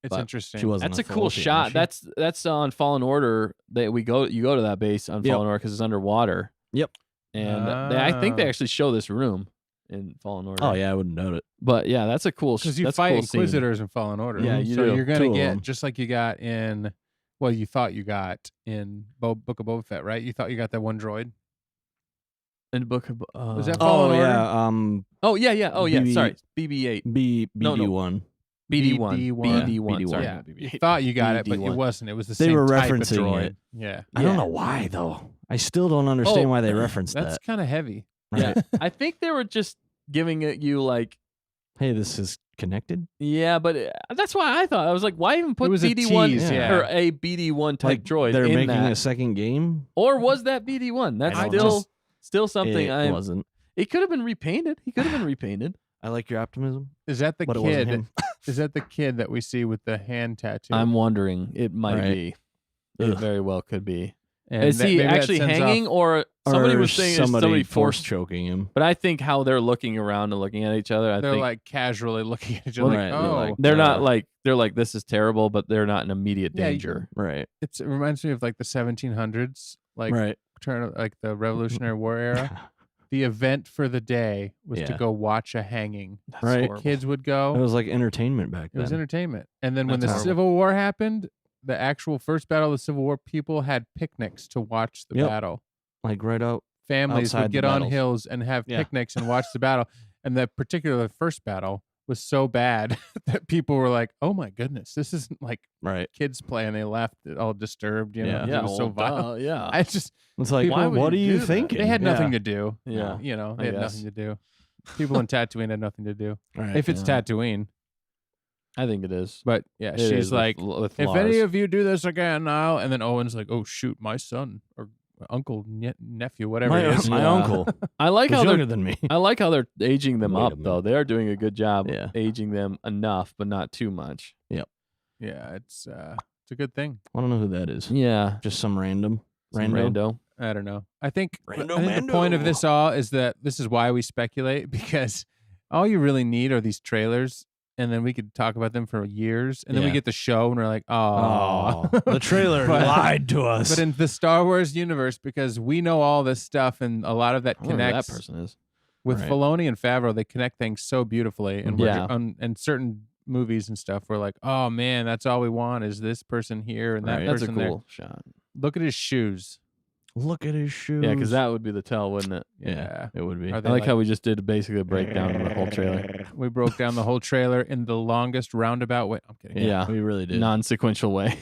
It's But interesting. She wasn't. That's a cool Thalothian, shot. was she? That's on Fallen Order. You go to that base on Yep. Fallen Order because it's underwater. Yep. And I think they Ah. actually show this room in Fallen Order. Oh yeah, I wouldn't doubt it. But yeah, that's a cool. Because you that's a fight cool scene. Inquisitors in Fallen Order. Yeah, you so do. you're Two gonna of get 'em. just like you got in. Well, you thought you got in Book of Boba Fett, right? You thought you got that one droid. in Book of. Was that Oh Fallen Order? yeah. Oh yeah. Oh yeah. BB Sorry, BB-8, BD1. BD1. BD1. BD1. Sorry, Yeah. not You BB-8. thought you got it, but it BD1. wasn't. It was the They same were type of referencing droid. it. Yeah. I don't Yeah. know why though. I still don't understand Oh, why they referenced That's that. kind of heavy. Yeah, Right. I think they were just giving it you like. Hey, this is connected. Yeah, but that's why I thought I was like, why even put was a BD1 tease, yeah. or a BD1 type Like droid they're in making that, a second game. or was that BD1? That's I don't still something. It wasn't. It could have been repainted. He could have been repainted. I like your optimism, Is that the but it wasn't kid? him. Is that the kid that we see with the hand tattoo? I'm wondering. It might Right. be. It Ugh. very well could be. And Is he maybe that actually sends hanging, off- or somebody Or was saying somebody force forced? choking him. But I think how they're looking around and looking at each other, I They're think like casually looking at each other. Well, like, right, they're oh, like- they're not like this is terrible, but they're not in immediate Yeah, you- danger. Right. it reminds me of like the 1700s, like right. like the Revolutionary War era. The event for the day was to Yeah. go watch a hanging. That's Right. horrible. Kids would It go. was like entertainment back It then. was entertainment. And then when That's the horrible. Civil War happened, the actual first battle of the Civil War, people had picnics to watch the Yep. battle. Like right out. Families Outside would the get on battles. hills and have Yeah. picnics and watch the battle. And the particular first battle was so bad that people were like, "Oh my goodness, this isn't like Right. kids play," and they left all disturbed. You know, Yeah. 'cause Yeah, it was so well, violent. yeah. I just It's like, People- what are you do that? thinking? they had nothing Yeah. to do. Yeah. You know, I they had guess. nothing to do. People in Tatooine had nothing to do. Right. If it's Yeah. Tatooine, I think it is. but yeah, It she's is like, with if Lars. any of you do this again now, and then Owen's like, oh shoot, my son or uncle, nephew, whatever my it is. my Yeah. uncle I like was how younger they're than me. I like how they're aging them Wait a up though. minute. They are doing a good job Yeah. aging them enough, but not too much. Yeah, it's a good thing. I don't know who that is. Yeah. Just some random. Some rando. I don't know. I think Rando the point of Mando. this all is that this is why we speculate, because all you really need are these trailers, and then we could talk about them for years, and then we Yeah. get the show, and we're like, oh, Oh, the trailer But- lied to us. But in the Star Wars universe, because we know all this stuff, and a lot of that I wonder who connects that person is. with Right. Filoni and Favreau. They connect things so beautifully, and Yeah. and certain movies and stuff. We're like, oh man, that's all we want is this person here and that Right. That's a person cool there. shot. Look at his shoes. Look at his shoes. Yeah, because that would be the tell, wouldn't it? Yeah, it would be. Are I they like how we just did basically a breakdown of the whole trailer. we broke down the whole trailer in the longest roundabout way. I'm kidding. Yeah. we really did. Non-sequential way.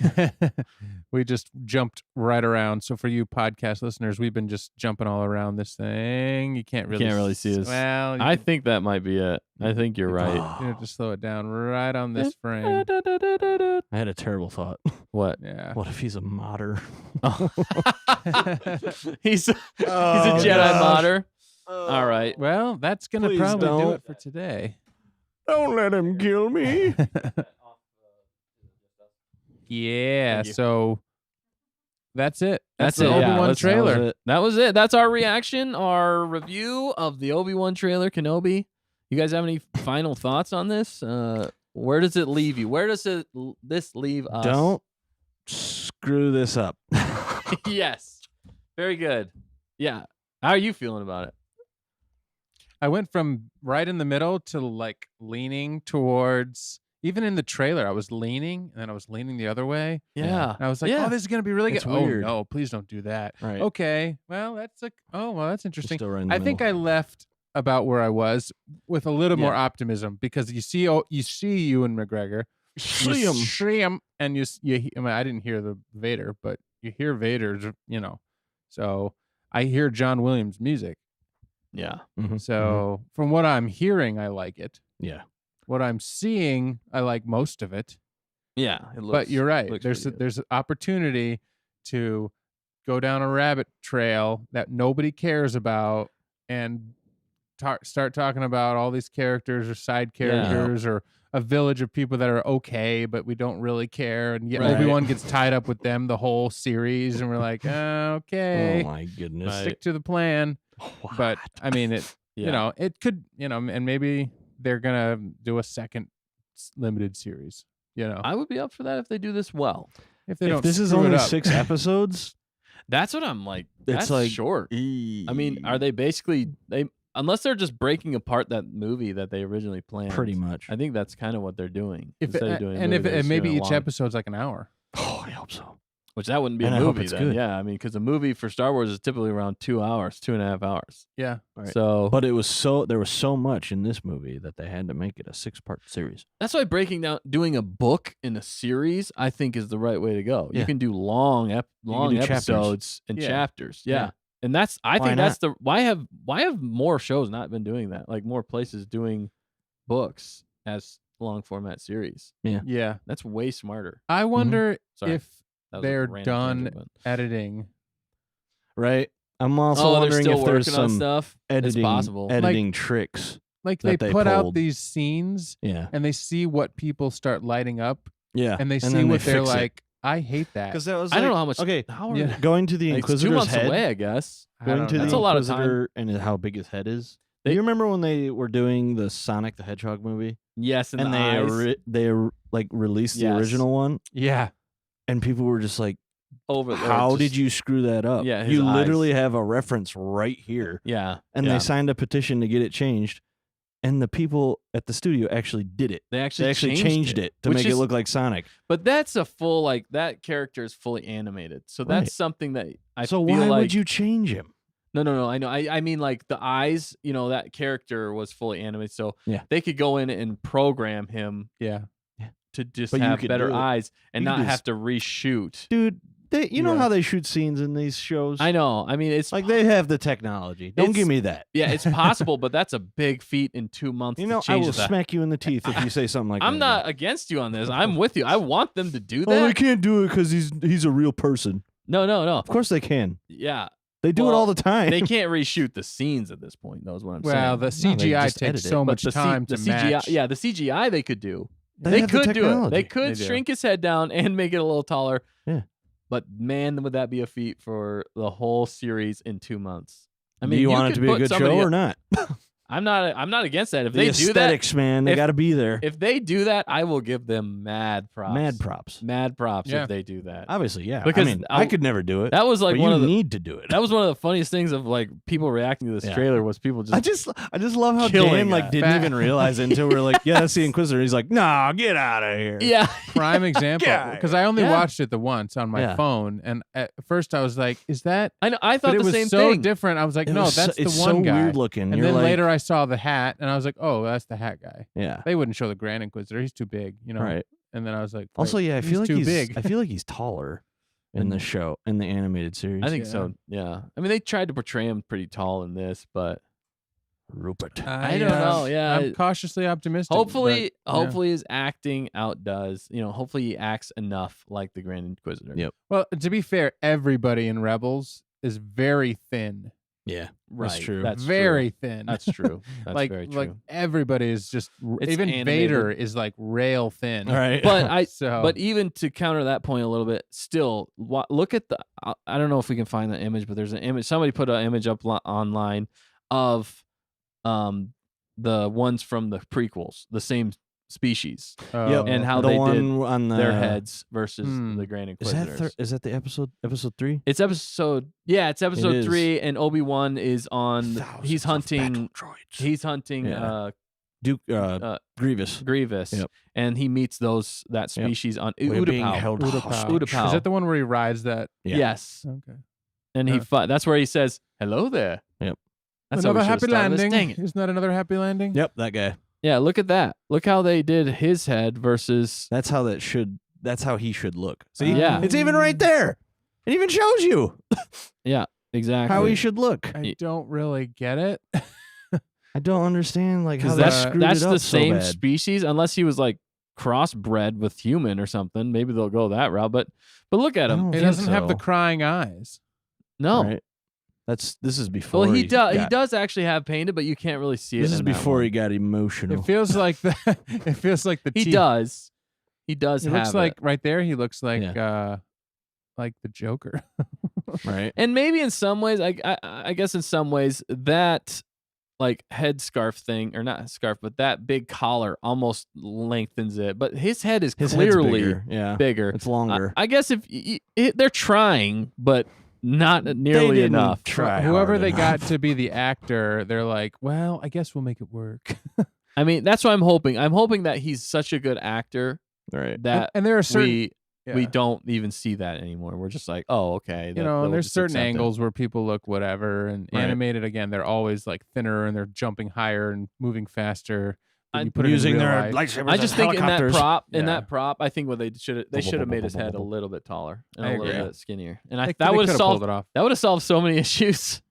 We just jumped right around. So for you podcast listeners, we've been just jumping all around this thing. You can't really see us. Well, I think that might be it. I think you're right. you know, just slow it down right on this frame. I had a terrible thought. What? Yeah. What if he's a modder? Oh. he's a Oh, Jedi gosh. modder. All right. Well, that's gonna Please probably do don't. it for today. Don't let him kill me. Yeah. Thank you. So that's it. That's the it, yeah, Obi-Wan let's- trailer. That was it. That's our reaction, our review of the Obi-Wan trailer, Kenobi. You guys have any final thoughts on this? Where does it leave you? Where does this leave us? Don't screw this up. Yes. Very good. Yeah. How are you feeling about it? I went from right in the middle to like leaning towards. Even in the trailer, I was leaning, and then I was leaning the other way. Yeah. And I was like, Yeah. "Oh, this is gonna be really good." It's weird. Oh no, please don't do that. Right. Okay, well, that's like, oh, well, that's interesting. Still right in the I think I middle. left about where I was with a little more Yeah. optimism because you see Ewan McGregor, See you him. see him, and I mean, I didn't hear the Vader, but you hear Vader's, So I hear John Williams' music. Yeah. Mhm, So from what I'm hearing, I like it. Yeah. What I'm seeing, I like most of it. Yeah. It looks, But you're right. looks There's pretty good. there's an opportunity to go down a rabbit trail that nobody cares about and start talking about all these characters or side characters or a village of people that are okay, but we don't really care. And yet Right. Obi-Wan gets tied up with them the whole series, and we're like, okay, Oh my goodness. stick to the plan. But I mean, it Yeah. it could, and maybe they're gonna do a second limited series. I would be up for that if they do this well. If they If don't this is screw it only up. 6 episodes, That's what I'm like. That's it's like short. I mean, are they basically unless they're just breaking apart that movie that they originally planned? pretty much? I think that's kind of what they're doing. If Instead of doing a and movie, if they're just maybe doing a each long- episode's like an hour. Oh, I hope so. which that wouldn't be And a I hope movie it's then. good. Yeah, I mean, because a movie for Star Wars is typically around 2 hours, 2.5 hours. Yeah. Right. So But there was so much in this movie that they had to make it a 6-part series. that's why doing a book in a series, I think, is the right way to go. You Yeah. can do long do chapters. episodes and Yeah. chapters. Yeah. Yeah. And that's I Why think that's the why have more shows not been doing that? Like more places doing books as long format series. Yeah. That's way smarter. I wonder Sorry. if That was a they're random done tangent, editing. Right? I'm also they're wondering still if there's working on some stuff. editing, It's possible. editing tricks. Like that they they put out pulled. these scenes Yeah. and they see what people start lighting up Yeah. and they see then what they're fix it. like, I hate that. Because that was I don't know how much. Okay, How are Yeah. they- going to the like, it's 2 Inquisitor's months head. away, I guess. I Going don't to know. the That's a lot of time. Inquisitor and how big his head is. They- Do you remember when they were doing the Sonic the Hedgehog movie? Yes, and, And the eyes they like released the Yes. original one, Yeah. and people were just like, over. "How did you screw that up? Yeah, his you eyes. literally have a reference right here." Yeah, And yeah. they signed a petition to get it changed, and the people at the studio actually did it. They They actually actually changed it to which make it is- look like Sonic. But that's a full that character is fully animated, so that's Right. something that I So feel why like. would you change him? No. I know. I mean, like the eyes. That character was fully animated, so Yeah. they could go in and program him Yeah. to just But you have could better do it. eyes and You could not just- have to reshoot. Dude, you know Yeah. how they shoot scenes in these shows? I know. I mean, it's Like they have the technology. Don't give It's- me that. yeah, it's possible, but that's a big feat in 2 months. You to know, I change will that. smack you in the teeth if you say something like that. I'm not against you on this. I'm with you. I want them to do Oh, they that. can't do it because he's a real person. No. Of course they can. Yeah, They do it Well, all the time. they can't reshoot the scenes at this point. Though is what I'm Well, saying. the they CGI just edit takes it. so But much the time the to CGI, match. yeah, the CGI they could do. They They have the could do it. technology. They could They do. shrink his head down and make it a little taller. Yeah. But man, would that be a feat for the whole series in 2 months? I Do mean, you want it could to be a put good show somebody- or not? I'm not against that. If The they do that, aesthetics, man, they if- got to be there. if they do that, I will give them mad props. Mad props. Mad props Yeah. if they do that. Obviously, yeah. Because I mean, I- I could never do it. That was like but one you of the need to do it. that was one of the funniest things of like people reacting to this Yeah. trailer was people just I just love how Killing Dan like that. didn't Fat- even realize it until we're like, yeah, that's the Inquisitor. He's like, nah, get out of here. yeah. Prime example, Yeah. because I only Yeah. watched it the once on my Yeah. phone, and at first I was like, "Is that?" I know. I But thought it the was same so thing. different. I was like, It "No, was that's the it's one so guy." weird looking. And You're then like, later I saw the hat, and I was like, "Oh, that's the hat guy." yeah, They wouldn't show the Grand Inquisitor; he's too big, right. And then I was like, Also, wait, yeah, I feel like too he's big. I feel like he's taller in the show, in the animated series. I think Yeah. so. Yeah. I mean, they tried to portray him pretty tall in this, but Rupert. I don't know, yeah, I'm cautiously optimistic. hopefully, but, yeah. hopefully his acting outdoes. Hopefully he acts enough like the Grand Inquisitor. Yep. Well, to be fair, everybody in Rebels is very thin. Yeah, Right. that's true. That's very true. thin. That's true. That's like very true. like everybody is just It's even animated. Vader is like rail thin. All right. But So but even to counter that point a little bit, still look at the. I don't know if we can find the image, but there's an image. Somebody put an image up online of the ones from the prequels, the same species, and how the they one did on their heads versus Hmm. the Grand Is Inquisitors. that is that the episode 3? It's episode it's episode is. 3, and Obi-Wan is on. He's Thousands of hunting. battle droids. He's hunting Yeah. Duke Grievous. Grievous, Yep. and he meets that species on We're being Utapau. held hostage. Utapau. Is that the one where he rides that? Yeah. Yes, Okay. and he that's where he says, "Hello there." Yep. That's how we Another should've happy started this. landing. Dang it. Isn't that another happy landing? Yep, that guy. Yeah, look at that. Look how they did his head versus. That's how he should look. See? Yeah. It's even right there. It even shows you Yeah, exactly. how he should look. I don't really get it. I don't understand how Because they that's screwed that's it up the so same bad. species, unless he was like crossbred with human or something. Maybe they'll go that route. But look at I him. don't He think doesn't have the so. crying eyes. No. Right? This is before. Well, he does. He got- does actually have painted, but you can't really see it. This is in that before one. he got emotional. It feels like the. It feels like the. He teeth. does. He does. He have looks like it. right there. He looks like the Joker. right? And maybe in some ways, I guess in some ways that like headscarf thing, or not scarf, but that big collar almost lengthens it. But his head is His head's clearly bigger. Yeah. bigger. It's longer. I guess if they're trying, but not nearly didn't enough. try Whoever hard they got enough. to be the actor, they're like, well, I guess we'll make it work. I mean, that's what I'm hoping. I'm hoping that he's such a good actor Right. that and there are certain we don't even see that anymore. We're just like, oh, okay. you know, and they'll there's just certain accept it. angles where people look whatever, and Right. animated again, they're always like thinner and they're jumping higher and moving faster. But I'm you put it in Using real their life. lightsabers. I just as think in that helicopters. prop, I think what they should have made his head a little bit taller and I a little agree. bit skinnier, and They that would coulda have pulled solved it off. that would have solved so many issues.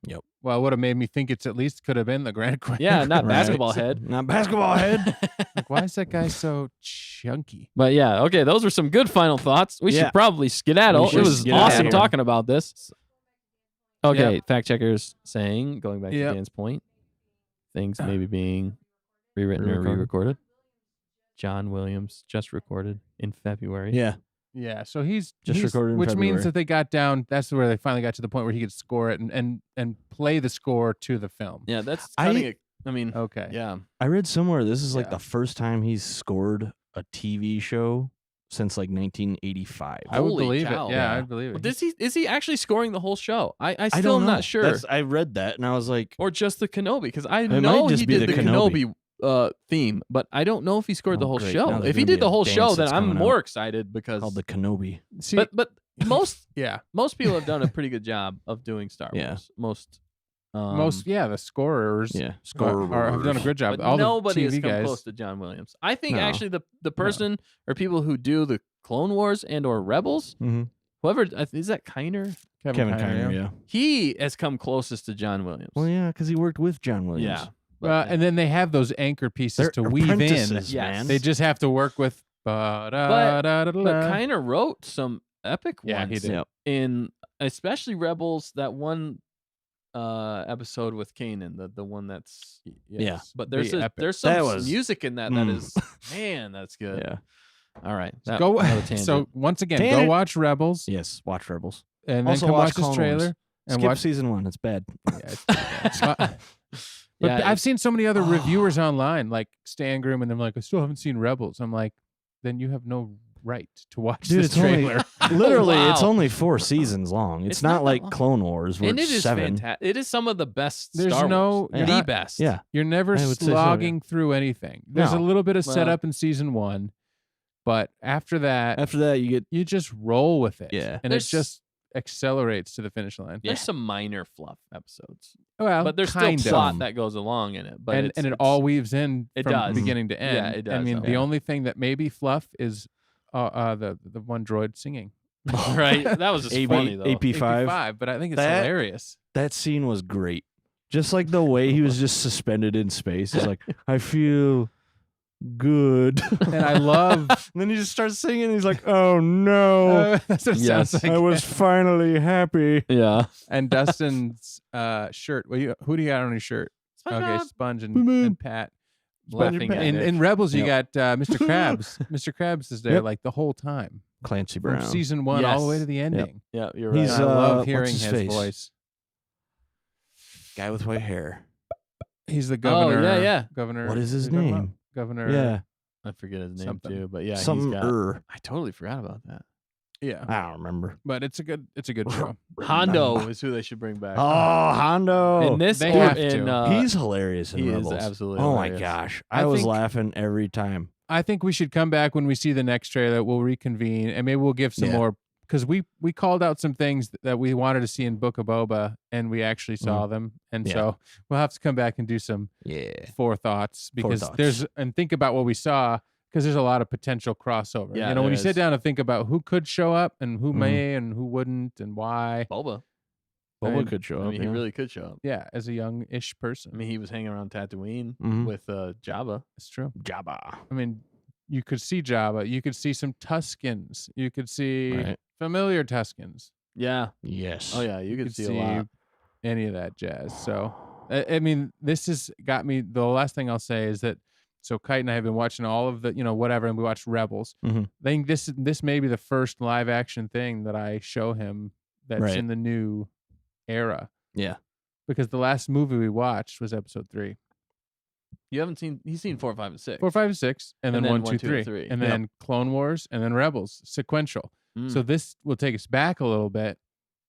Well, it would have made me think it's at least could have been the Grand Queen. Yeah, not Right. basketball head. Not basketball head. Like, why is that guy so chunky? But yeah, okay, those were some good final thoughts. We Yeah. should probably skedaddle. We It should was skedaddle. awesome talking about this. Okay, Yep. fact checkers saying, going back Yep. to Dan's point, things maybe being rewritten or Re-recorded. re-recorded. John Williams just recorded in February. Yeah. Yeah, so he's Just recorded in which February. means that they got down. That's where they finally got to the point where he could score it and play the score to the film. Yeah, that's cutting it. I mean, Okay. yeah. I read somewhere this is like Yeah. the first time he's scored a TV show since like 1985. I would Holy believe cow. it. Yeah, Yeah. I'd believe Well, it. is he actually scoring the whole show? I I still don't am know. not sure. I read that and I was like, Or just the Kenobi, because I might know just he be did the the Kenobi. Kenobi theme, but I don't know if he scored the Oh, whole great. show. Now there's If he gonna be did the a whole dance show, then that's I'm coming more out excited because. called the Kenobi. See, But most yeah, people have done a pretty good job of doing Star Wars. Yeah. Most the scorers, Yeah. have done a good job. but All nobody the TV has come guys. close to John Williams. I think No. actually the person or people who do the Clone Wars and or Rebels, Mm-hmm. whoever is that Kiner, Kevin Kiner, Kiner, yeah. yeah. he has come closest to John Williams. Well, yeah, because he worked with John Williams. Yeah. But, And then they have those anchor pieces They're to weave in. apprentices, Yes. man. They just have to work with. but But Kiner wrote some epic Yeah, ones. he did. Yep. In especially Rebels, that one episode with Kanan, the one that's Yeah. but there's Pretty epic. there's some That was- music in that Mm. is man, that's good. Yeah. All right. Go. another tangent. So once again, Damn go it. watch Rebels, Yes. Watch Rebels. and then Also come watch watch this Clone trailer Wars. and Skip watch. season 1. It's bad. Yeah, it's pretty bad. But Yeah, I've seen so many other reviewers online, like Stan Groom, and they're like, I still haven't seen Rebels. I'm like, then you have no right to watch Dude, this it's only trailer. literally it's Wow. only 4 seasons long. It's, It's not not that like long. Clone Wars where and it it's is 7. fantastic. It is some of the best There's Star no- Wars. you're The not- best. Yeah. You're never I would say so, slogging through anything. There's a No. little bit of Well- setup in season 1, but after that, After that, you get you just roll with it. Yeah. And There's- it just accelerates to the finish line. There's some minor fluff episodes, Well, but there's still kind plot of. that goes along in it. But and it's, it it's- all weaves in It from does. beginning to end. Yeah, it I does, mean, though. the Yeah. only thing that maybe fluff is the one droid singing. right. That was just AB funny though. AP5. AP5, but I think it's That- hilarious. That scene was great. Just like the way he was just suspended in space. He's like, I feel good. And I love. And then he just starts singing. And he's like, "Oh no, That's what it Yes. sounds like. I was finally happy." Yeah. And Dustin's shirt. Well, who do you got on your shirt? Okay, Sponge and Pat. Laughing at In Nick. Rebels, you got Mr. Krabs. Mr. Krabs is there Yep. like the whole time Clancy from Brown. season 1 all the way Yes. to the ending. Yeah, you're He's, right. And I love what's hearing his his face? voice. Guy with white hair. He's the governor. yeah. Governor. What is his what are you talking about? name? Governor. Yeah, I forget his name Something. too, but yeah, something. he's got. I totally forgot about that. Yeah. I don't remember. But it's a good show. Hondo is who they should bring back. Oh, Hondo. in this, They or have in to. He's hilarious in he is Rebels. absolutely Oh hilarious. my gosh, I I was think- laughing every time. I think we should come back when we see the next trailer. We'll reconvene and maybe we'll give some Yeah. more because we called out some things that we wanted to see in Book of Boba and we actually saw them. And Yeah. so we'll have to come back and do some Yeah, forethoughts because Forethoughts. think about what we saw because there's a lot of potential crossover. Yeah, when you there sit is. down and think about who could show up and who Mhm. may and who wouldn't and why. Boba. I Boba mean- could show I up. mean, he yeah. really could show up. Yeah, as a young-ish person. I mean, he was hanging around Tatooine Mhm. with Jabba. it's true. Jabba. I mean, you could see Jabba. You could see some Tuskens. You could see Right. familiar Tuskens. Yeah. Yes. Oh yeah, you could see a lot. any of that jazz. So, I mean, this has got me. The last thing I'll say is that. So Kite and I have been watching all of the, whatever, and we watched Rebels. Mhm. I think this may be the first live action thing that I show him that's Right. in the new era. Yeah. Because the last movie we watched was Episode 3, You haven't seen. He's seen 4, 5, and 6. 4, 5, and 6, and then 1, 2, 3, 3. and Yep. then Clone Wars, and then Rebels, sequential. Mm. So this will take us back a little bit,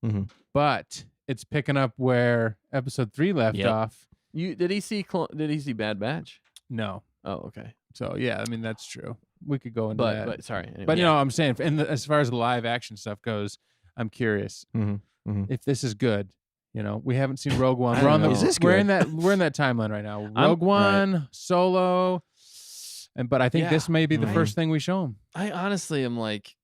Mhm. but it's picking up where Episode 3 left Yep. off. Did he see Bad Batch? No. Oh, okay. So yeah, I mean that's true. We could go into that. But sorry. Anyway. But I'm saying, as far as the live action stuff goes, I'm curious Mhm. if this is good. We haven't seen Rogue One. I We're don't on the know. Is this we're good? in that timeline right now. Rogue One, Solo, but I think Yeah. this may be the Mhm. first thing we show them. I honestly am like,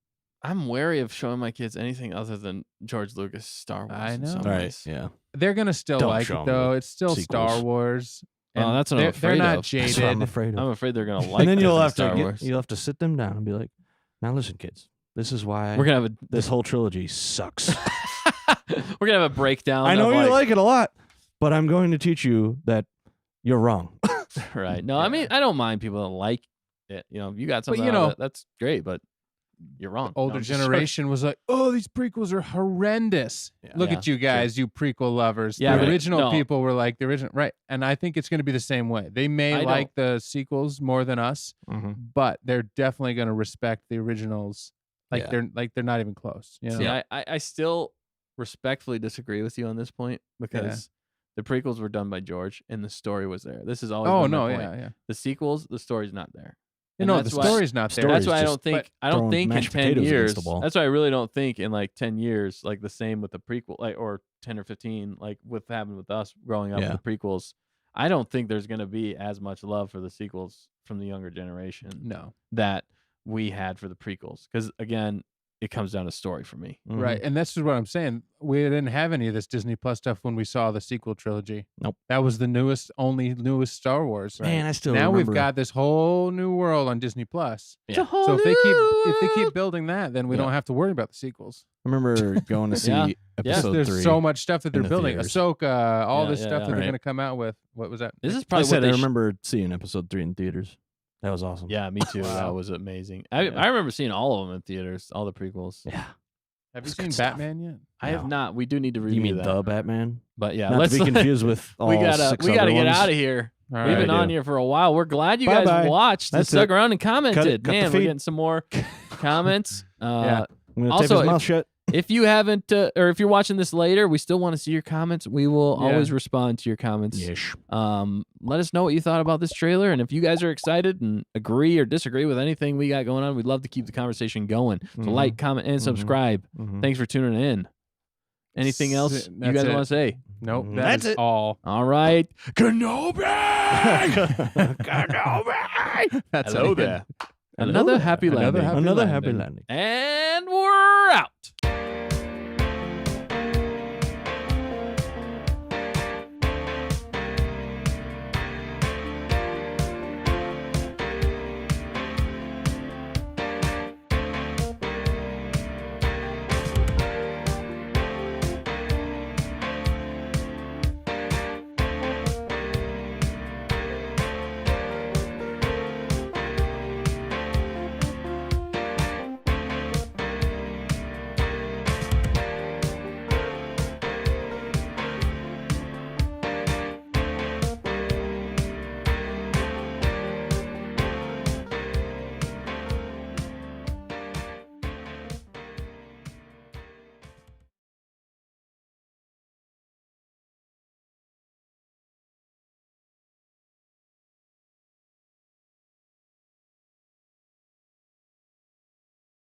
I'm wary of showing my kids anything other than George Lucas Star Wars. I in know. some Right. ways. Yeah. They're gonna still Don't like show it 'em though. the It's still Star sequels. Wars. Oh, and that's what I'm they're afraid not of. jaded. That's what I'm afraid of. I'm afraid they're gonna like. And then you'll different have Star to Wars. you'll have to sit them down and be like, "Now listen, kids. This is why We're gonna have this whole trilogy sucks. we're gonna have a breakdown. I know of you like it a lot, but I'm going to teach you that you're wrong." Right. No, I mean I don't mind people that like it. You got something. you out of know- it, that's great, but you're wrong. Older No, I'm just generation was like, "Oh, these prequels are horrendous." Look Yeah, at you guys, you prequel lovers. Yeah, the right. original No. people were like the original, right? And I think it's going to be the same way. They may I like the sequels more than us, Mhm. but they're definitely going to respect the originals. Like Yeah. they're not even close. You know? See, I still respectfully disagree with you on this point because the prequels were done by George and the story was there. This is always Oh been my no, point. yeah. The sequels, the story's not there. You And know, the that's why- story's not there. Story's That's why I just don't think throwing in mashed 10 potatoes against years. the wall. That's why I really don't think in like 10 years, like the same with the prequel, like or 10 or 15, like with happened with us growing up Yeah. with the prequels. I don't think there's gonna be as much love for the sequels from the younger generation No, that we had for the prequels. Because again, it comes down to story for me. Mhm. right. And that's just what I'm saying. We didn't have any of this Disney Plus stuff when we saw the sequel trilogy. Nope. That was the newest Star Wars. Man, I still now remember. we've got this whole new world on Disney Plus. Yeah. So if they keep building that, then we Yeah. don't have to worry about the sequels. I remember going to see Yeah. episode There's 3. so much stuff that in they're the building. theaters. Ahsoka, all Yeah, this yeah, stuff yeah. that they're Right. going to come out with. What was that? This is I probably said what I they remember seeing episode 3 in theaters. That was awesome. Yeah, me too. That Wow. was amazing. I Yeah. remember seeing all of them in theaters, all the prequels. Yeah. Have you It's seen good stuff. Batman yet? I have No. not. We do need to review You mean that. the Batman? But yeah, Not let's to be confused with all we gotta 6 we gotta other get ones. out of here. All We've right. been on here for a while. We're glad you Bye-bye. guys watched and That's stuck it. around and commented. cut the Man, we're feed. getting some more comments. Yeah. I'm gonna Also, tape his if- mouth shut. If you haven't, or if you're watching this later, we still want to see your comments. We will Yeah. always respond to your comments. Yes. Let us know what you thought about this trailer, and if you guys are excited and agree or disagree with anything we got going on, we'd love to keep the conversation going. So Mhm. like, comment, and Mhm. subscribe. Mhm. Thanks for tuning in. Anything else you That's guys it. want to say? Nope. Mm, That that's is it. all. All right, Kenobi. Kenobi! That's Hello all. there. Hello Another there. happy landing. Another happy Another landing. happy landing. And we're out.